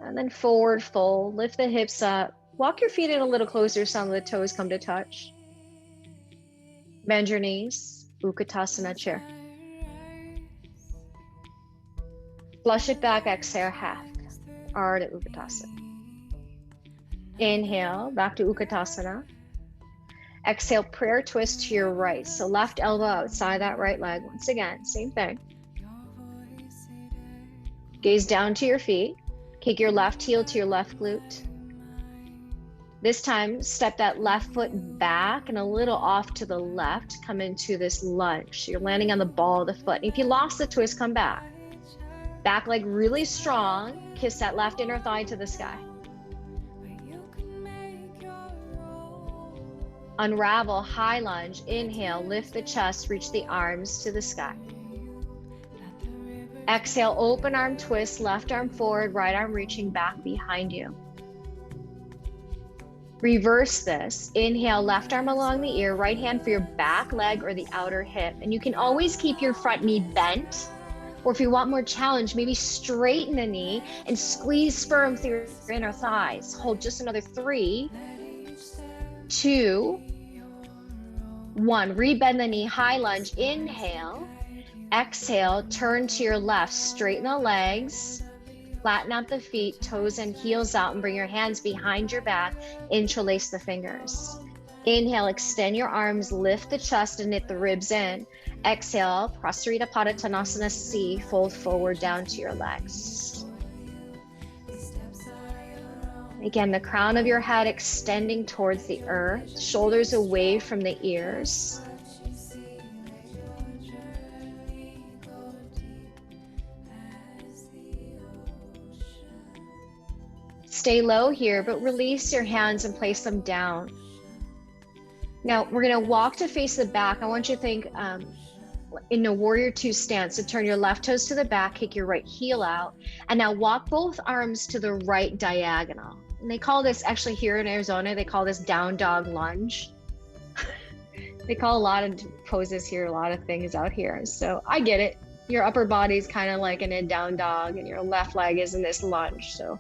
And then forward fold, lift the hips up. Walk your feet in a little closer, some of the toes come to touch. Bend your knees, Utkatasana chair. Flush it back, exhale, half. Ardha Utkatasana. Inhale, back to Utkatasana. Exhale, prayer twist to your right. So left elbow outside that right leg. Once again, same thing. Gaze down to your feet. Kick your left heel to your left glute. This time, step that left foot back and a little off to the left. Come into this lunge. You're landing on the ball of the foot. And if you lost the twist, come back. Back leg really strong. Kiss that left inner thigh to the sky. Unravel, high lunge. Inhale, lift the chest, reach the arms to the sky. Exhale, open arm twist, left arm forward, right arm reaching back behind you. Reverse this. Inhale, left arm along the ear, right hand for your back leg or the outer hip. And you can always keep your front knee bent. Or if you want more challenge, maybe straighten the knee and squeeze firm through your inner thighs. Hold just another 3, 2, 1. Rebend the knee, high lunge. Inhale. Exhale, turn to your left. Straighten the legs. Flatten out the feet, toes and heels out, and bring your hands behind your back. Interlace the fingers. Inhale, extend your arms, lift the chest and knit the ribs in. Exhale, Prasarita Padottanasana C, fold forward down to your legs. Again, the crown of your head extending towards the earth, shoulders away from the ears. Stay low here, but release your hands and place them down. Now, we're gonna walk to face the back. I want you to think in a warrior 2 stance. So turn your left toes to the back, kick your right heel out, and now walk both arms to the right diagonal. And they call this, actually here in Arizona, they call this down dog lunge. They call a lot of poses here, a lot of things out here. So I get it. Your upper body is kind of like in a down dog and your left leg is in this lunge. So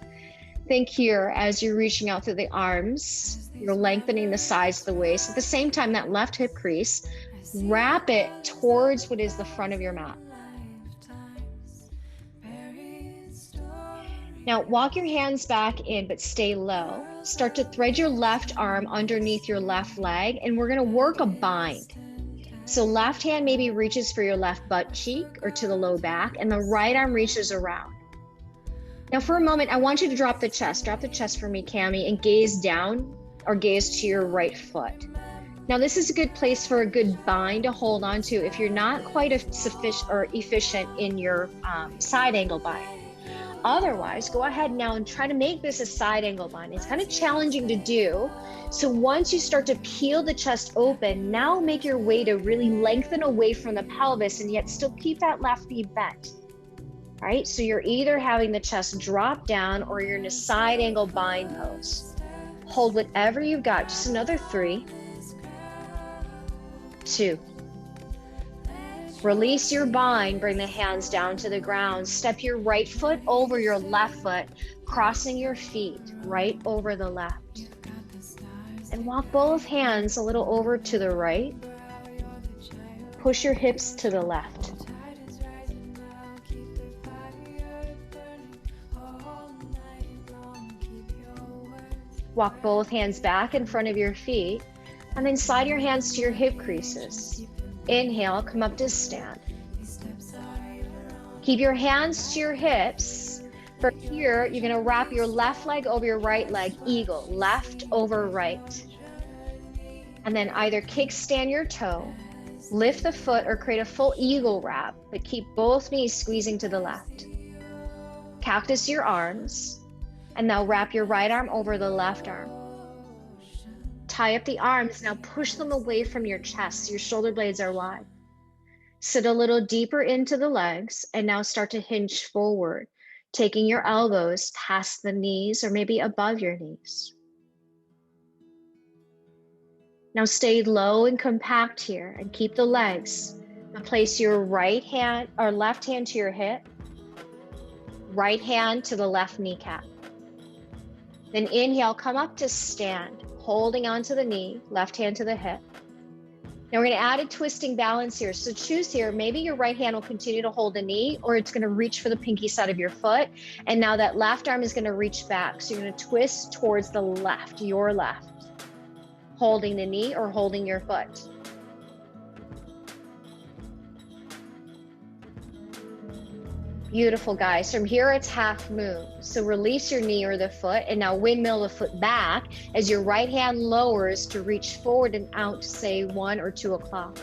think here as you're reaching out through the arms, you're lengthening the sides of the waist. At the same time, that left hip crease, wrap it towards what is the front of your mat. Now walk your hands back in, but stay low. Start to thread your left arm underneath your left leg, and we're gonna work a bind. So left hand maybe reaches for your left butt cheek or to the low back, and the right arm reaches around. Now for a moment, I want you to drop the chest. Drop the chest for me, Cami, and gaze down or gaze to your right foot. Now this is a good place for a good bind to hold on to if you're not quite sufficient or efficient in your side angle bind. Otherwise, go ahead now and try to make this a side angle bind. It's kind of challenging to do. So once you start to peel the chest open, now make your way to really lengthen away from the pelvis and yet still keep that left knee bent. All right, so you're either having the chest drop down or you're in a side angle bind pose. Hold whatever you've got, just another 3, 2. Release your bind, bring the hands down to the ground. Step your right foot over your left foot, crossing your feet right over the left. And walk both hands a little over to the right. Push your hips to the left. Walk both hands back in front of your feet, and then slide your hands to your hip creases. Inhale, come up to stand. Keep your hands to your hips. From here, you're gonna wrap your left leg over your right leg, eagle, left over right. And then either kickstand your toe, lift the foot, or create a full eagle wrap, but keep both knees squeezing to the left. Cactus your arms, and now wrap your right arm over the left arm. tie up the arms. Now push them away from your chest. Your shoulder blades are wide. Sit a little deeper into the legs and now start to hinge forward, taking your elbows past the knees or maybe above your knees. Now stay low and compact here and keep the legs. Now place your right hand or left hand to your hip, right hand to the left kneecap. Then inhale, come up to stand, holding onto the knee, left hand to the hip. Now we're going to add a twisting balance here. So choose here, maybe your right hand will continue to hold the knee or it's going to reach for the pinky side of your foot. And now that left arm is going to reach back. So you're going to twist towards the left, your left, holding the knee or holding your foot. Beautiful, guys. From here, it's half moon. So release your knee or the foot and now windmill the foot back as your right hand lowers to reach forward and out, say 1 or 2 o'clock.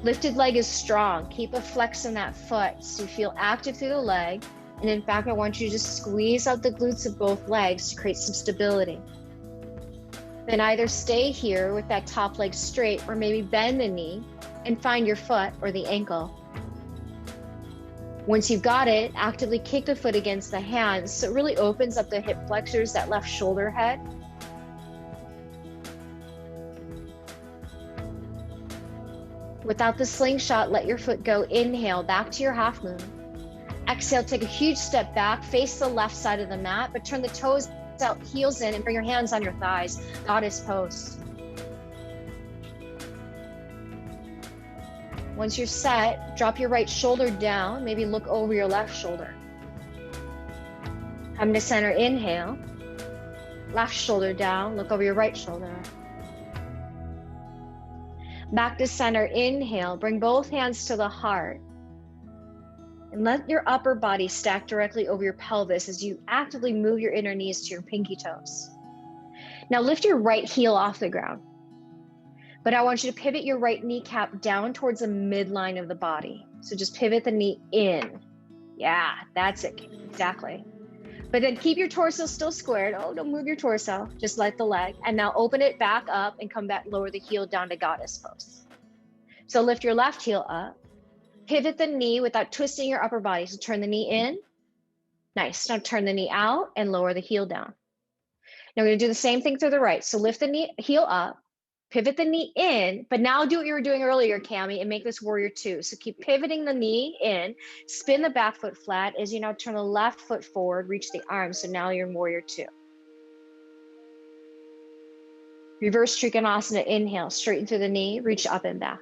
Lifted leg is strong. Keep a flex in that foot so you feel active through the leg. And in fact, I want you to just squeeze out the glutes of both legs to create some stability. Then either stay here with that top leg straight or maybe bend the knee and find your foot or the ankle. Once you've got it, actively kick the foot against the hands so it really opens up the hip flexors, that left shoulder head. Without the slingshot, let your foot go. Inhale, back to your half moon. Exhale, take a huge step back, face the left side of the mat, but turn the toes out, heels in, and bring your hands on your thighs. Goddess pose. Once you're set, drop your right shoulder down, maybe look over your left shoulder. Come to center, inhale. Left shoulder down, look over your right shoulder. Back to center, inhale, bring both hands to the heart. And let your upper body stack directly over your pelvis as you actively move your inner knees to your pinky toes. Now lift your right heel off the ground. But I want you to pivot your right kneecap down towards the midline of the body. So just pivot the knee in. Yeah, that's it, exactly. But then keep your torso still squared. Oh, don't move your torso, just let the leg. And now open it back up and come back, lower the heel down to goddess pose. So lift your left heel up. Pivot the knee without twisting your upper body. So turn the knee in. Nice. Now turn the knee out and lower the heel down. Now we're going to do the same thing through the right. So lift the knee, heel up, pivot the knee in, but now do what you were doing earlier, Cami, and make this warrior 2. So keep pivoting the knee in, spin the back foot flat as you now turn the left foot forward, reach the arm. So now you're in warrior 2. Reverse Trikonasana, inhale, straighten through the knee, reach up and back.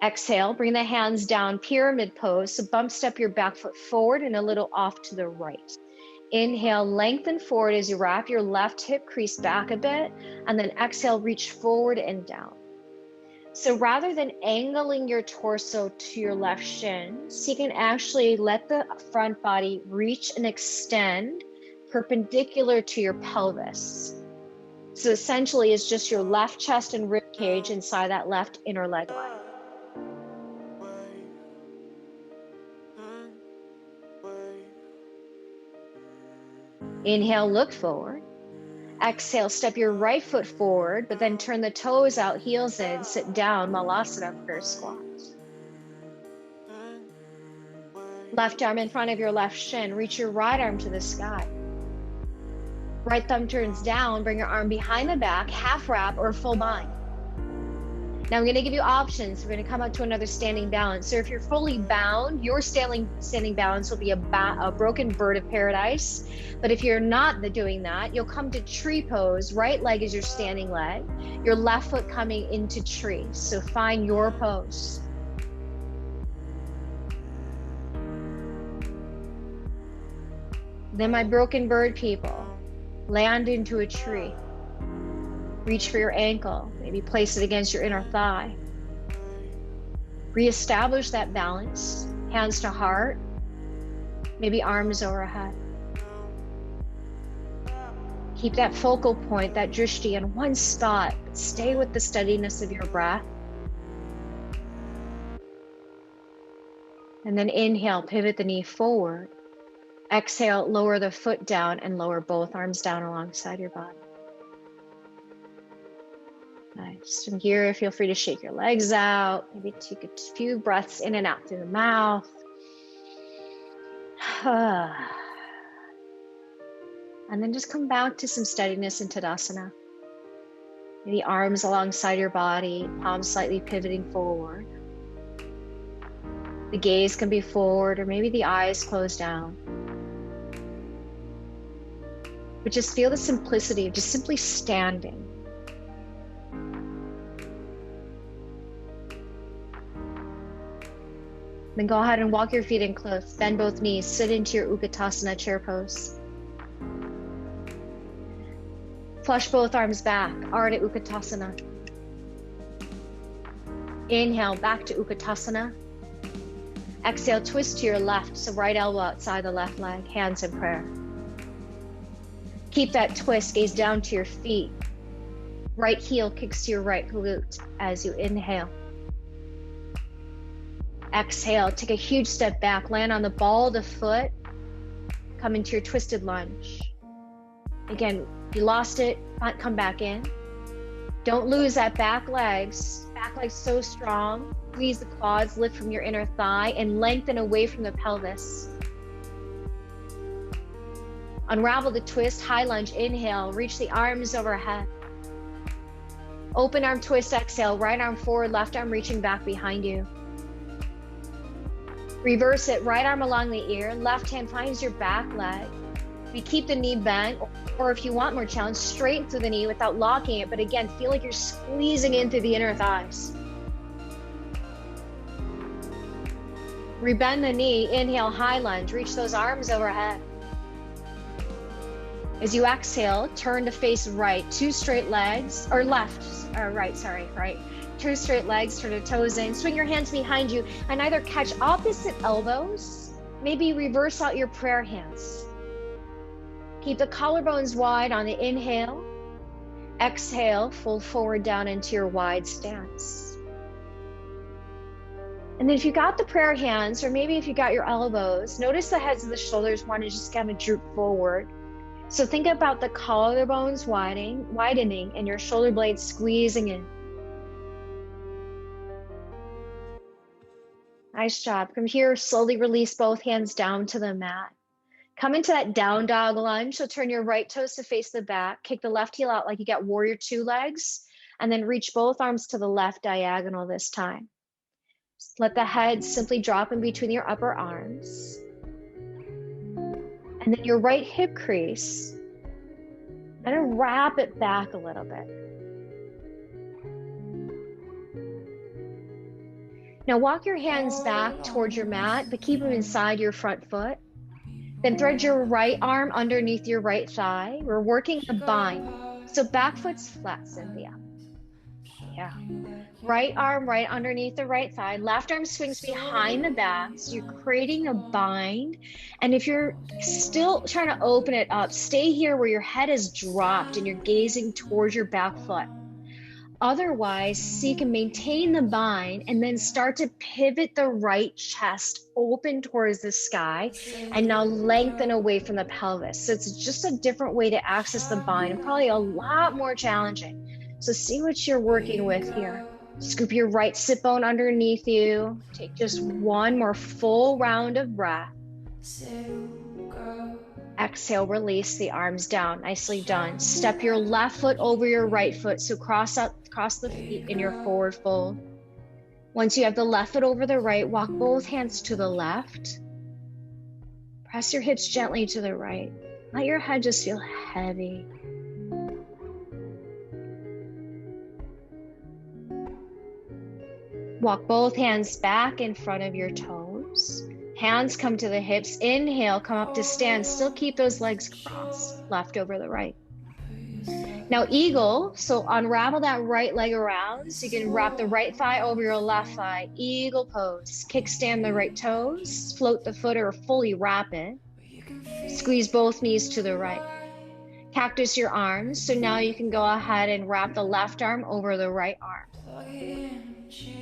Exhale, bring the hands down, pyramid pose. So bump step your back foot forward and a little off to the right. Inhale, lengthen forward as you wrap your left hip crease back a bit, and then exhale, reach forward and down. So rather than angling your torso to your left shin, so you can actually let the front body reach and extend perpendicular to your pelvis. So essentially it's just your left chest and rib cage inside that left inner leg line. Inhale, look forward. Exhale, step your right foot forward, but then turn the toes out, heels in, sit down, Malasana prayer squat. Left arm in front of your left shin, reach your right arm to the sky. Right thumb turns down, bring your arm behind the back, half wrap or full bind. Now I'm going to give you options. We're going to come up to another standing balance. So if you're fully bound, your standing balance will be a broken bird of paradise. But if you're not doing that, you'll come to tree pose. Right leg is your standing leg. Your left foot coming into tree. So find your pose. Then my broken bird people, land into a tree. Reach for your ankle, maybe place it against your inner thigh. Reestablish that balance, hands to heart, maybe arms overhead. Keep that focal point, that drishti in one spot, but stay with the steadiness of your breath. And then inhale, pivot the knee forward. Exhale, lower the foot down and lower both arms down alongside your body. Nice. From here, feel free to shake your legs out. Maybe take a few breaths in and out through the mouth. And then just come back to some steadiness in Tadasana. Maybe arms alongside your body, palms slightly pivoting forward. The gaze can be forward, or maybe the eyes closed down. But just feel the simplicity of just simply standing. Then go ahead and walk your feet in close. Bend both knees. Sit into your Utkatasana chair pose. Flush both arms back. Ardha Utkatasana. Inhale, back to Utkatasana. Exhale, twist to your left. So right elbow outside the left leg. Hands in prayer. Keep that twist. Gaze down to your feet. Right heel kicks to your right glute as you inhale. Exhale, take a huge step back, land on the ball of the foot, come into your twisted lunge. Again, if you lost it, come back in. Don't lose that back legs so strong. Squeeze the quads, lift from your inner thigh, and lengthen away from the pelvis. Unravel the twist, high lunge, inhale, reach the arms overhead. Open arm twist, exhale, right arm forward, left arm reaching back behind you. Reverse it, right arm along the ear, left hand finds your back leg. We keep the knee bent, or if you want more challenge, straight through the knee without locking it, but again, feel like you're squeezing in through the inner thighs. Rebend the knee, inhale, high lunge, reach those arms overhead. As you exhale, turn to face right, two straight legs, or right. Two straight legs, turn the toes in, swing your hands behind you, and either catch opposite elbows, maybe reverse out your prayer hands. Keep the collarbones wide on the inhale. Exhale, fold forward down into your wide stance. And then if you got the prayer hands, or maybe if you got your elbows, notice the heads of the shoulders want to just kind of droop forward. So think about the collarbones widening and your shoulder blades squeezing in. Nice job. From here, slowly release both hands down to the mat. Come into that down dog lunge. So turn your right toes to face the back. Kick the left heel out like you got warrior two legs. And then reach both arms to the left diagonal this time. Just let the head simply drop in between your upper arms. And then your right hip crease. And wrap it back a little bit. Now walk your hands back towards your mat, but keep them inside your front foot. Then thread your right arm underneath your right thigh. We're working a bind. So back foot's flat, Cynthia. Yeah. Right arm right underneath the right thigh. Left arm swings behind the back. So you're creating a bind. And if you're still trying to open it up, stay here where your head is dropped and you're gazing towards your back foot. Otherwise, seek and maintain the bind and then start to pivot the right chest open towards the sky and now lengthen away from the pelvis. So it's just a different way to access the bind and probably a lot more challenging. So see what you're working with here. Scoop your right sit bone underneath you. Take just one more full round of breath. Exhale, release the arms down. Nicely done. Step your left foot over your right foot. So cross the feet in your forward fold. Once you have the left foot over the right, walk both hands to the left. Press your hips gently to the right. Let your head just feel heavy. Walk both hands back in front of your toes. Hands come to the hips. Inhale, come up to stand. Still keep those legs crossed, left over the right. Now eagle, so unravel that right leg around. So you can wrap the right thigh over your left thigh. Eagle pose. Kickstand the right toes. Float the foot or fully wrap it. Squeeze both knees to the right. Cactus your arms. So now you can go ahead and wrap the left arm over the right arm.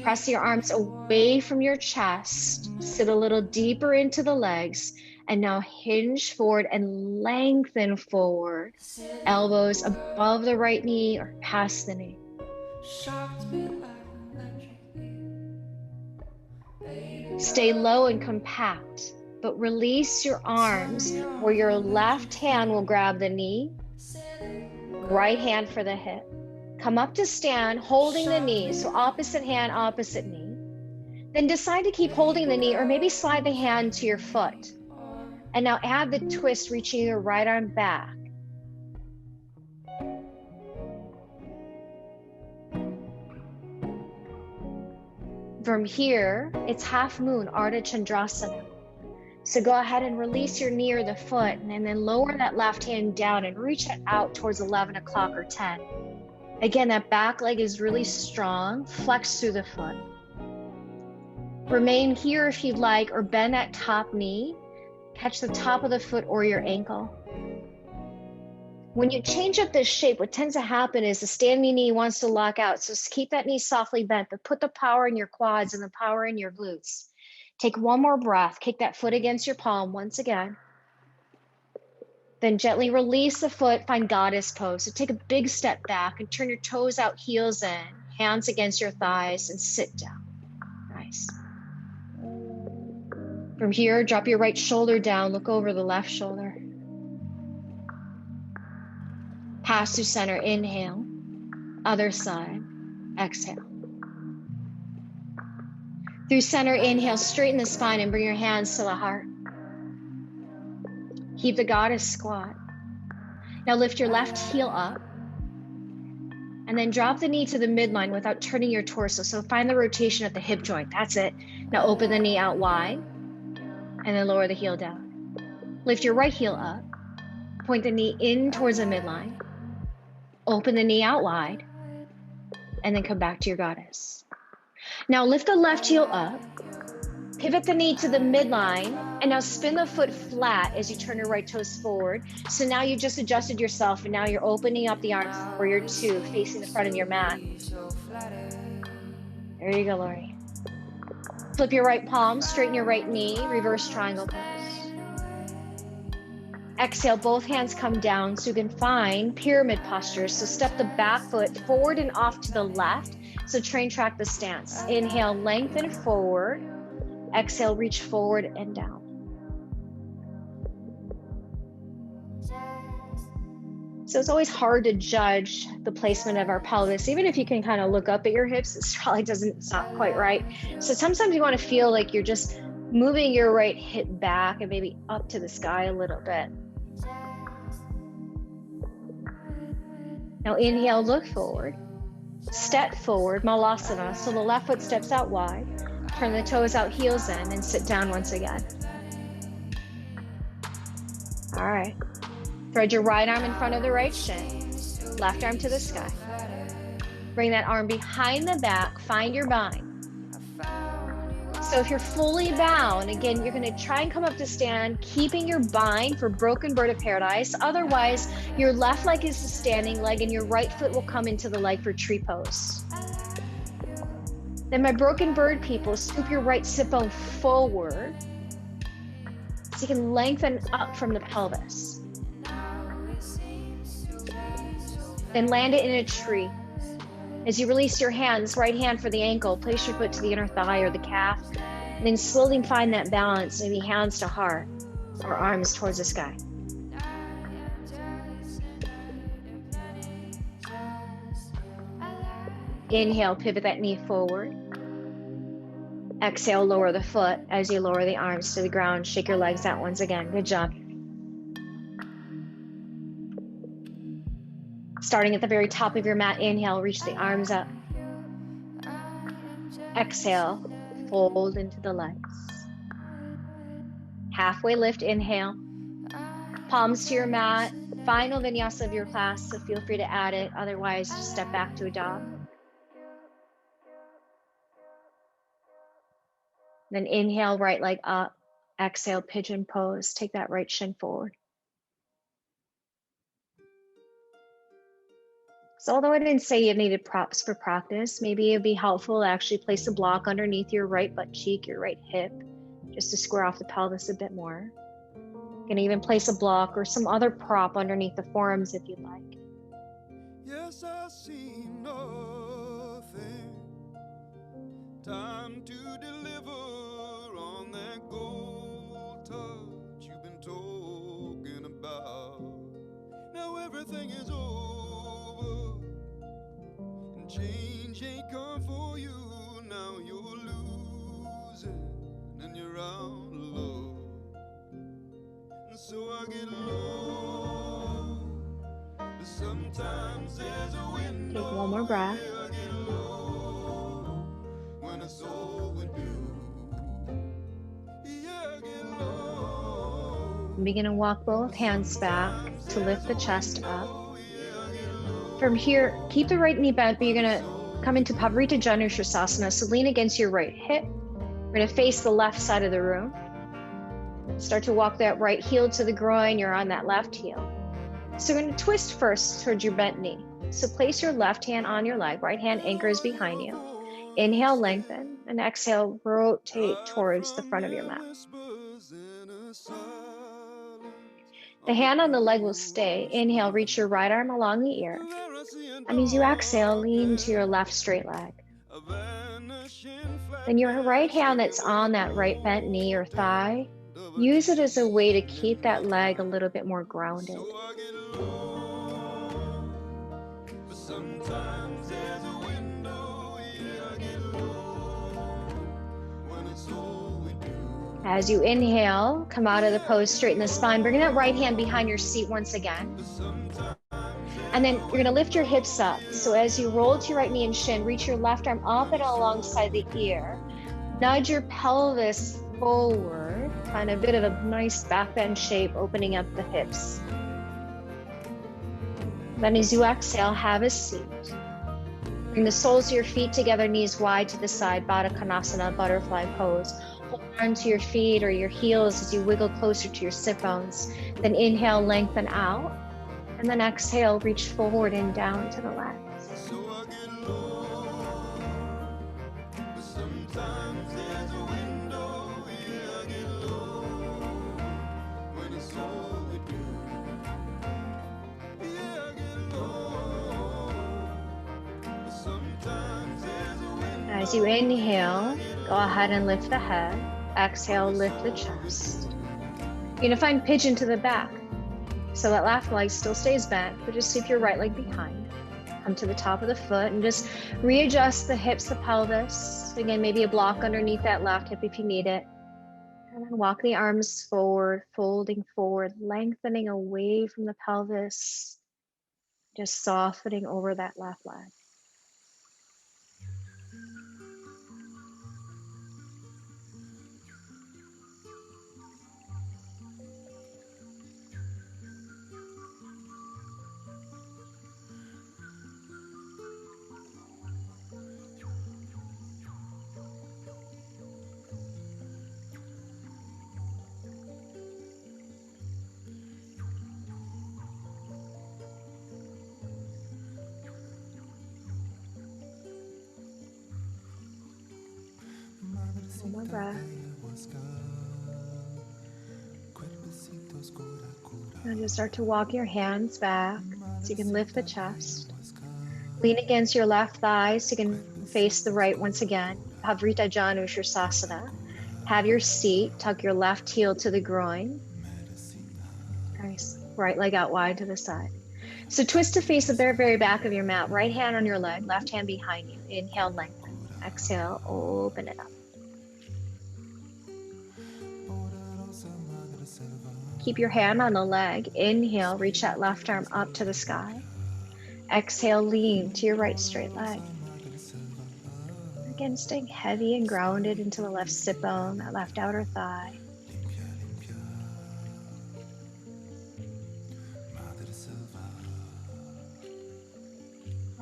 Press your arms away from your chest. Sit a little deeper into the legs. And now hinge forward and lengthen forward. Elbows above the right knee or past the knee. Stay low and compact, but release your arms where your left hand will grab the knee, right hand for the hip. Come up to stand, holding the knee, so opposite hand, opposite knee. Then decide to keep holding the knee or maybe slide the hand to your foot. And now add the twist, reaching your right arm back. From here, it's half moon, Ardha Chandrasana. So go ahead and release your knee or the foot and then lower that left hand down and reach it out towards 11 o'clock or 10. Again, that back leg is really strong. Flex through the foot. Remain here if you'd like, or bend that top knee. Catch the top of the foot or your ankle. When you change up this shape, what tends to happen is the standing knee wants to lock out. So keep that knee softly bent, but put the power in your quads and the power in your glutes. Take one more breath. Kick that foot against your palm once again. Then gently release the foot, find goddess pose. So take a big step back and turn your toes out, heels in, hands against your thighs, and sit down. Nice. From here, drop your right shoulder down, look over the left shoulder. Pass through center, inhale. Other side, exhale. Through center, inhale, straighten the spine and bring your hands to the heart. Keep the goddess squat. Now lift your left heel up and then drop the knee to the midline without turning your torso. So find the rotation at the hip joint. That's it. Now open the knee out wide and then lower the heel down. Lift your right heel up. Point the knee in towards the midline. Open the knee out wide and then come back to your goddess. Now lift the left heel up. Pivot the knee to the midline, and now spin the foot flat as you turn your right toes forward. So now you just adjusted yourself, and now you're opening up the arms for your two, facing the front of your mat. There you go, Lori. Flip your right palm, straighten your right knee, reverse triangle pose. Exhale, both hands come down so you can find pyramid posture. So step the back foot forward and off to the left. So train track the stance. Inhale, lengthen forward. Exhale, reach forward and down. So it's always hard to judge the placement of our pelvis. Even if you can kind of look up at your hips, it probably it's not quite right. So sometimes you want to feel like you're just moving your right hip back and maybe up to the sky a little bit. Now inhale, look forward. Step forward, Malasana. So the left foot steps out wide. Turn the toes out, heels in, and sit down once again. All right. Thread your right arm in front of the right shin. Left arm to the sky. Bring that arm behind the back. Find your bind. So if you're fully bound, again, you're going to try and come up to stand, keeping your bind for broken bird of paradise. Otherwise, your left leg is the standing leg, and your right foot will come into the leg for tree pose. Then my broken bird people, scoop your right sit bone forward so you can lengthen up from the pelvis. Then land it in a tree. As you release your hands, right hand for the ankle, place your foot to the inner thigh or the calf, and then slowly find that balance, maybe hands to heart or arms towards the sky. Inhale, pivot that knee forward. Exhale, lower the foot as you lower the arms to the ground. Shake your legs out once again. Good job. Starting at the very top of your mat, inhale, reach the arms up. Exhale, fold into the legs. Halfway lift, inhale. Palms to your mat. Final vinyasa of your class, so feel free to add it. Otherwise, just step back to a dog. Then inhale, right leg up. Exhale, pigeon pose. Take that right shin forward. So although I didn't say you needed props for practice, maybe it'd be helpful to actually place a block underneath your right butt cheek, your right hip, just to square off the pelvis a bit more. You can even place a block or some other prop underneath the forearms if you'd like.
Yes, I see no Time to deliver on that gold touch you've been talking about. Now everything is over and change ain't come for you. Now you're losing and you're out of love. And so I get low, but sometimes there's a window.
Take one more breath.
I get low when it's overdue. Yeah, I get low.
Begin to walk both hands back to lift the chest up. From here, keep the right knee bent, but you're going to come into Pavarita Janushirasana. So lean against your right hip. We're going to face the left side of the room. Start to walk that right heel to the groin. You're on that left heel. So we're going to twist first towards your bent knee. So place your left hand on your leg. Right hand anchors behind you. Inhale, lengthen, and exhale, rotate towards the front of your mat. The hand on the leg will stay. Inhale, reach your right arm along the ear. And as you exhale, lean to your left straight leg. Then your right hand that's on that right bent knee or thigh, use it as a way to keep that leg a little bit more grounded. As you inhale, come out of the pose, straighten the spine. Bring that right hand behind your seat once again. And then you're going to lift your hips up. So as you roll to your right knee and shin, reach your left arm up and alongside the ear. Nudge your pelvis forward. Find a bit of a nice back bend shape, opening up the hips. Then as you exhale, have a seat. Bring the soles of your feet together, knees wide to the side, Baddha Konasana, butterfly pose. Hold on to your feet or your heels as you wiggle closer to your sit bones. Then inhale, lengthen out. And then exhale, reach forward and down to the legs. As you inhale, go ahead and lift the head. Exhale, lift the chest. You're going to find pigeon to the back. So that left leg still stays bent, but just sweep your right leg behind. Come to the top of the foot and just readjust the hips, the pelvis. Again, maybe a block underneath that left hip if you need it. And then walk the arms forward, folding forward, lengthening away from the pelvis. Just softening over that left leg. One more breath. And just start to walk your hands back so you can lift the chest. Lean against your left thigh so you can face the right once again. Pavarita Janushirasana. Have your seat, tuck your left heel to the groin. Nice. Right leg out wide to the side. So twist to face the very back of your mat. Right hand on your leg, left hand behind you. Inhale, lengthen. Exhale, open it up. Keep your hand on the leg. Inhale, reach that left arm up to the sky. Exhale, lean to your right straight leg. Again, staying heavy and grounded into the left sit bone, that left outer thigh.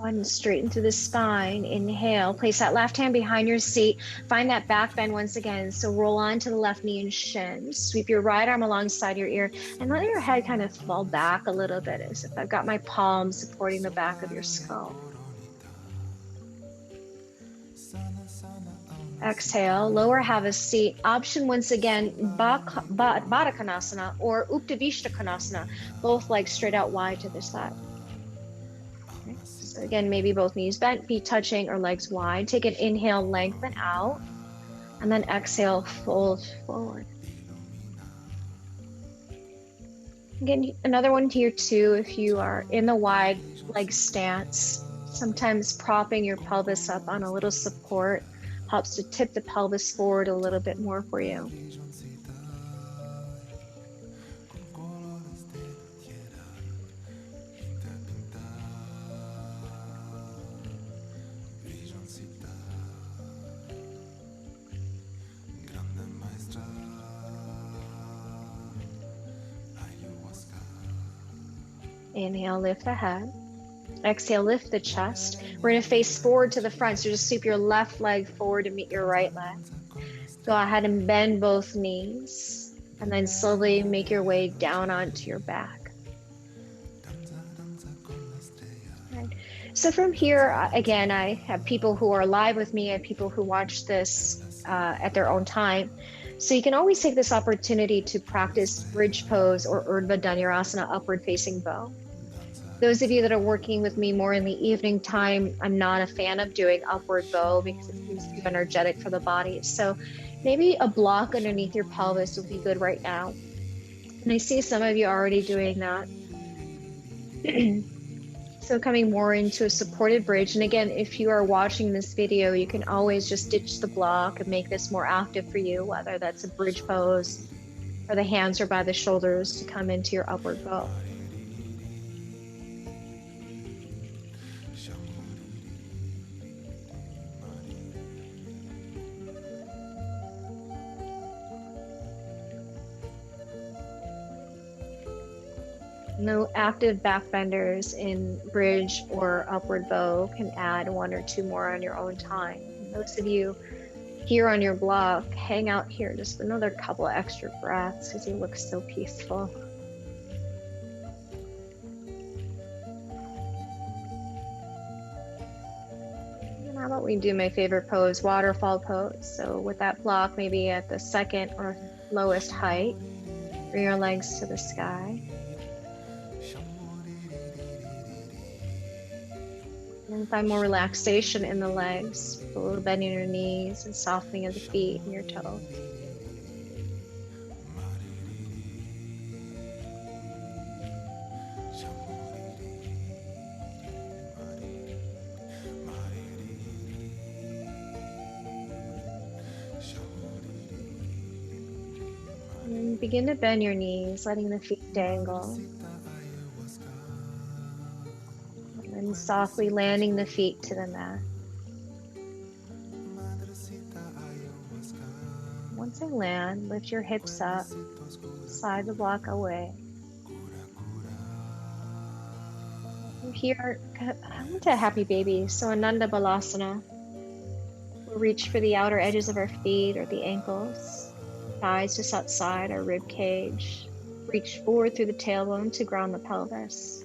And straighten through the spine. Inhale, place that left hand behind your seat. Find that back bend once again. So roll onto the left knee and shin. Sweep your right arm alongside your ear and let your head kind of fall back a little bit as if I've got my palms supporting the back of your skull. Exhale, lower, have a seat. Option once again, Baddha Konasana or Uttanishta Konasana, both legs straight out wide to the side. Okay. So again, maybe both knees bent, feet touching or legs wide. Take an inhale, lengthen out, and then exhale, fold forward. Again, another one here too, if you are in the wide leg stance, sometimes propping your pelvis up on a little support helps to tip the pelvis forward a little bit more for you. Inhale, lift the head. Exhale, lift the chest. We're going to face forward to the front. So just sweep your left leg forward to meet your right leg. Go ahead and bend both knees. And then slowly make your way down onto your back. Right. So from here, again, I have people who are live with me. I have people who watch this at their own time. So you can always take this opportunity to practice bridge pose or Urdhva Dhanurasana, upward facing bow. Those of you that are working with me more in the evening time, I'm not a fan of doing upward bow because it seems too energetic for the body. So maybe a block underneath your pelvis would be good right now. And I see some of you already doing that. So coming more into a supported bridge. And again, if you are watching this video, you can always just ditch the block and make this more active for you, whether that's a bridge pose or the hands are by the shoulders to come into your upward bow. No active back benders in bridge or upward bow. Can add one or two more on your own time. And those of you here on your block, hang out here just another couple of extra breaths because you look so peaceful. And how about we do my favorite pose, waterfall pose. So with that block, maybe at the second or lowest height, bring your legs to the sky. And find more relaxation in the legs, a little bending your knees and softening of the feet and your toes. And then begin to bend your knees, letting the feet dangle. And then softly landing the feet to the mat. Once they land, lift your hips up, slide the block away. We're here, come to happy baby. So Ananda Balasana. We'll reach for the outer edges of our feet or the ankles, thighs just outside our rib cage. Reach forward through the tailbone to ground the pelvis.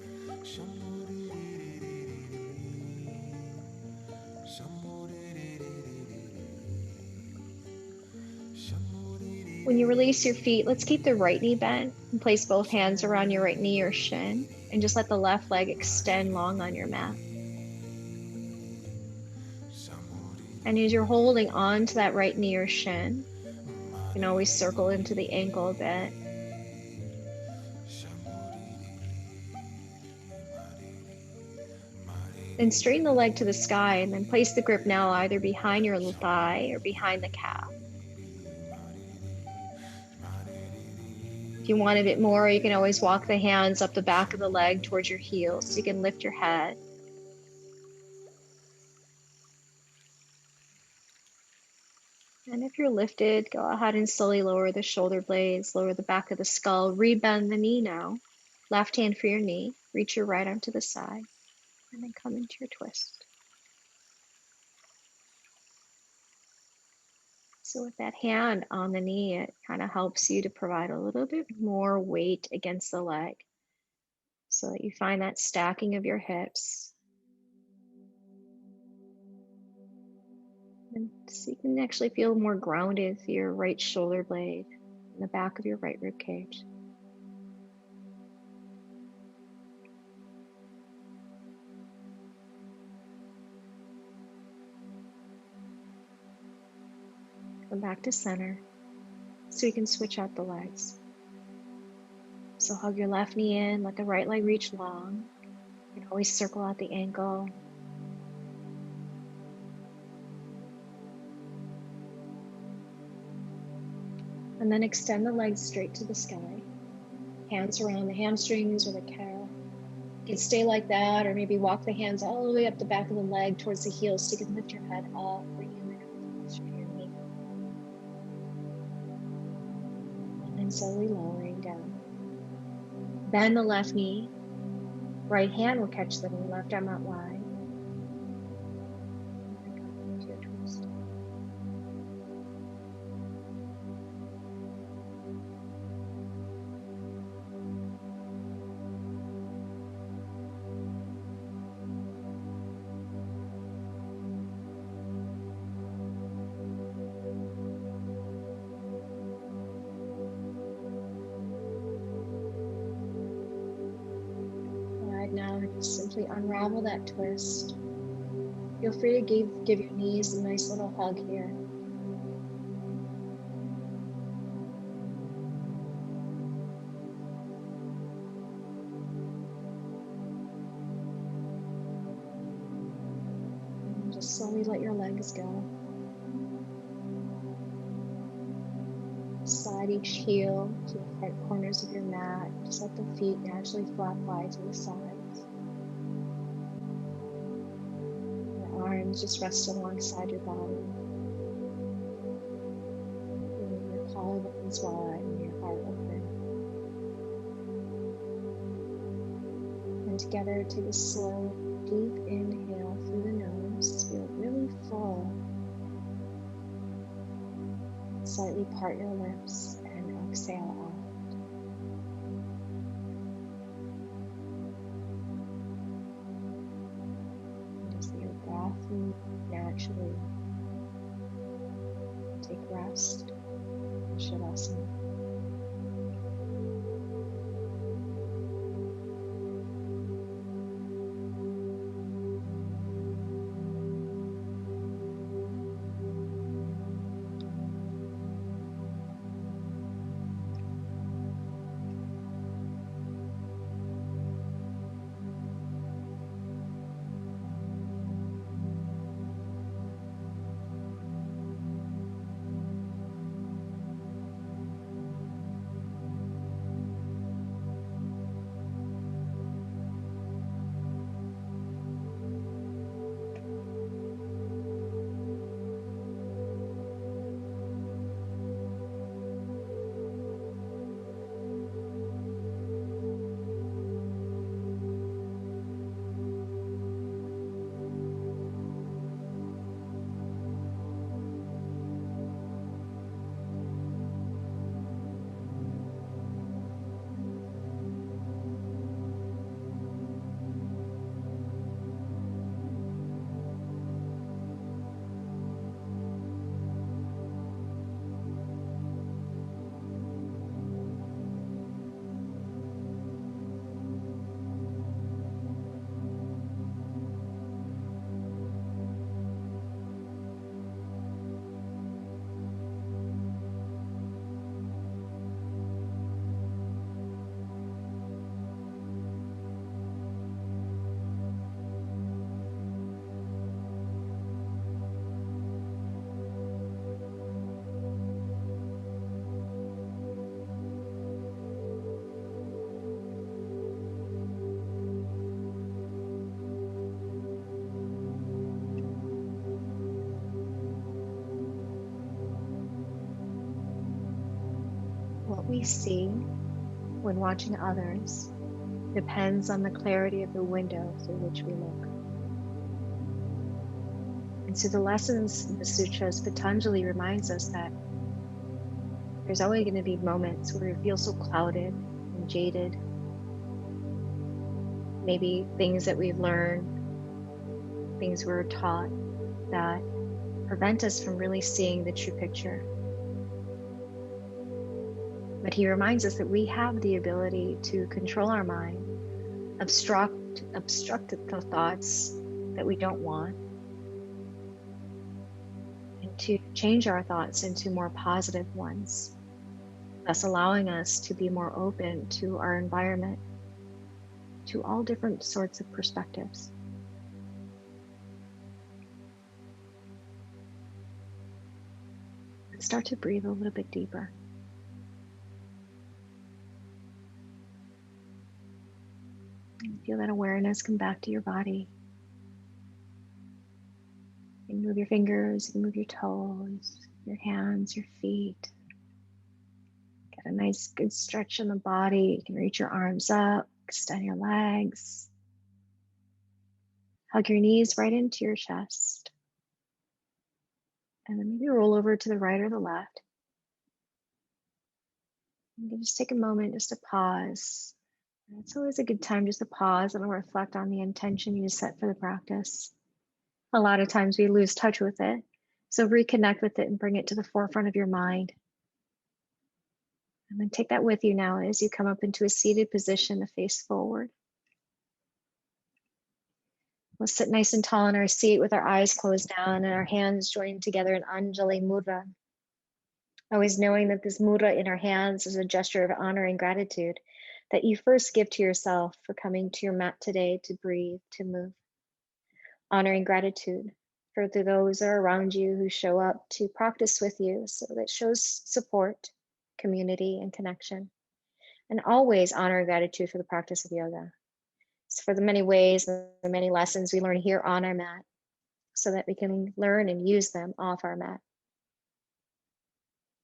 When you release your feet, let's keep the right knee bent and place both hands around your right knee or shin and just let the left leg extend long on your mat. And as you're holding on to that right knee or shin, you can always circle into the ankle a bit. Then straighten the leg to the sky and then place the grip now either behind your thigh or behind the calf. If you want a bit more, you can always walk the hands up the back of the leg towards your heels so you can lift your head. And if you're lifted, go ahead and slowly lower the shoulder blades, lower the back of the skull, rebend the knee now. Left hand for your knee, reach your right arm to the side, and then come into your twist. So with that hand on the knee, it kind of helps you to provide a little bit more weight against the leg so that you find that stacking of your hips. And so you can actually feel more grounded through your right shoulder blade and the back of your right rib cage. Come back to center so you can switch out the legs. So hug your left knee in, let the right leg reach long. You can always circle out the ankle. And then extend the legs straight to the sky. Hands around the hamstrings or the calf. You can stay like that, or maybe walk the hands all the way up the back of the leg towards the heels so you can lift your head up, bringing the nose closer to your knee. And then slowly lowering down. Bend the left knee. Right hand will catch the knee, left arm out wide. And drop into your twist. Now just simply unravel that twist. Feel free to give your knees a nice little hug here. And just slowly let your legs go. Slide each heel to the front corners of your mat. Just let the feet naturally flap wide to the sides. Your arms just rest alongside your body. Feeling your collarbones wide and your heart open. And together, take a slow, deep inhale through the nose. Feel really full. Slightly part your lips and exhale out. Just let your breath move naturally. Take rest. Shavasana. What we see when watching others depends on the clarity of the window through which we look. And so the lessons in the sutras, Patanjali reminds us that there's always going to be moments where we feel so clouded and jaded. Maybe things that we've learned, things we were taught that prevent us from really seeing the true picture. But he reminds us that we have the ability to control our mind, obstruct the thoughts that we don't want, and to change our thoughts into more positive ones, thus allowing us to be more open to our environment, to all different sorts of perspectives. And start to breathe a little bit deeper. And feel that awareness come back to your body. You can move your fingers, you can move your toes, your hands, your feet. Get a nice good stretch in the body. You can reach your arms up, extend your legs. Hug your knees right into your chest. And then maybe roll over to the right or the left. You can just take a moment just to pause. It's always a good time just to pause and reflect on the intention you set for the practice. A lot of times we lose touch with it. So reconnect with it and bring it to the forefront of your mind. And then take that with you now as you come up into a seated position to face forward. We'll sit nice and tall in our seat with our eyes closed down and our hands joined together in Anjali Mudra. Always knowing that this mudra in our hands is a gesture of honor and gratitude that you first give to yourself for coming to your mat today to breathe, to move. Honoring gratitude for those around you who show up to practice with you, so that shows support, community, and connection. And always honor gratitude for the practice of yoga. It's for the many ways and the many lessons we learn here on our mat, so that we can learn and use them off our mat.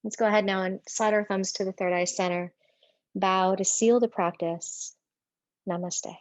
Let's go ahead now and slide our thumbs to the third eye center. Bow to seal the practice. Namaste.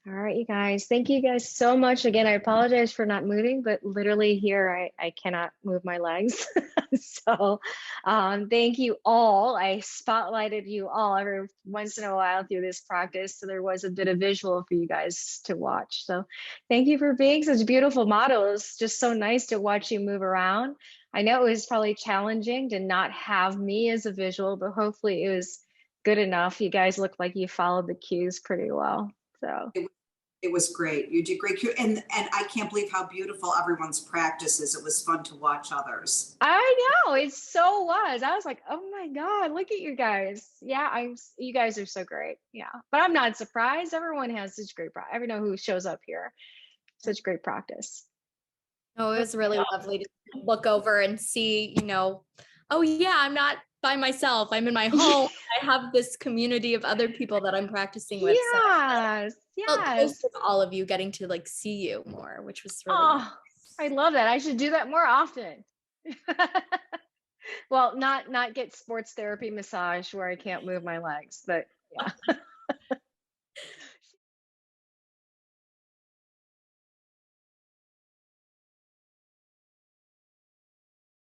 All right, you guys. Thank you guys so much. Again, I apologize for not moving, but literally here I cannot move my legs. So thank you all. I spotlighted you all every once in a while through this practice. So there was a bit of visual for you guys to watch. So thank you for being such beautiful models. Just so nice to watch you move around. I know it was probably challenging to not have me as a visual, but hopefully it was good enough. You guys look like you followed the cues pretty well. So
it was great. You did great. And I can't believe how beautiful everyone's practice is. It was fun to watch others.
I know, it so was. I was like, oh my God, look at you guys. Yeah, you guys are so great. Yeah, but I'm not surprised. Everyone has such great practice. I don't know who shows up here. Such great practice.
Oh, it was really lovely to look over and see, oh yeah, I'm not by myself. I'm in my home. I have this community of other people that I'm practicing with.
Yes,
So
yes.
to all of you, getting to see you more, which was really
nice. I love that. I should do that more often. Well, not get sports therapy massage where I can't move my legs, but yeah.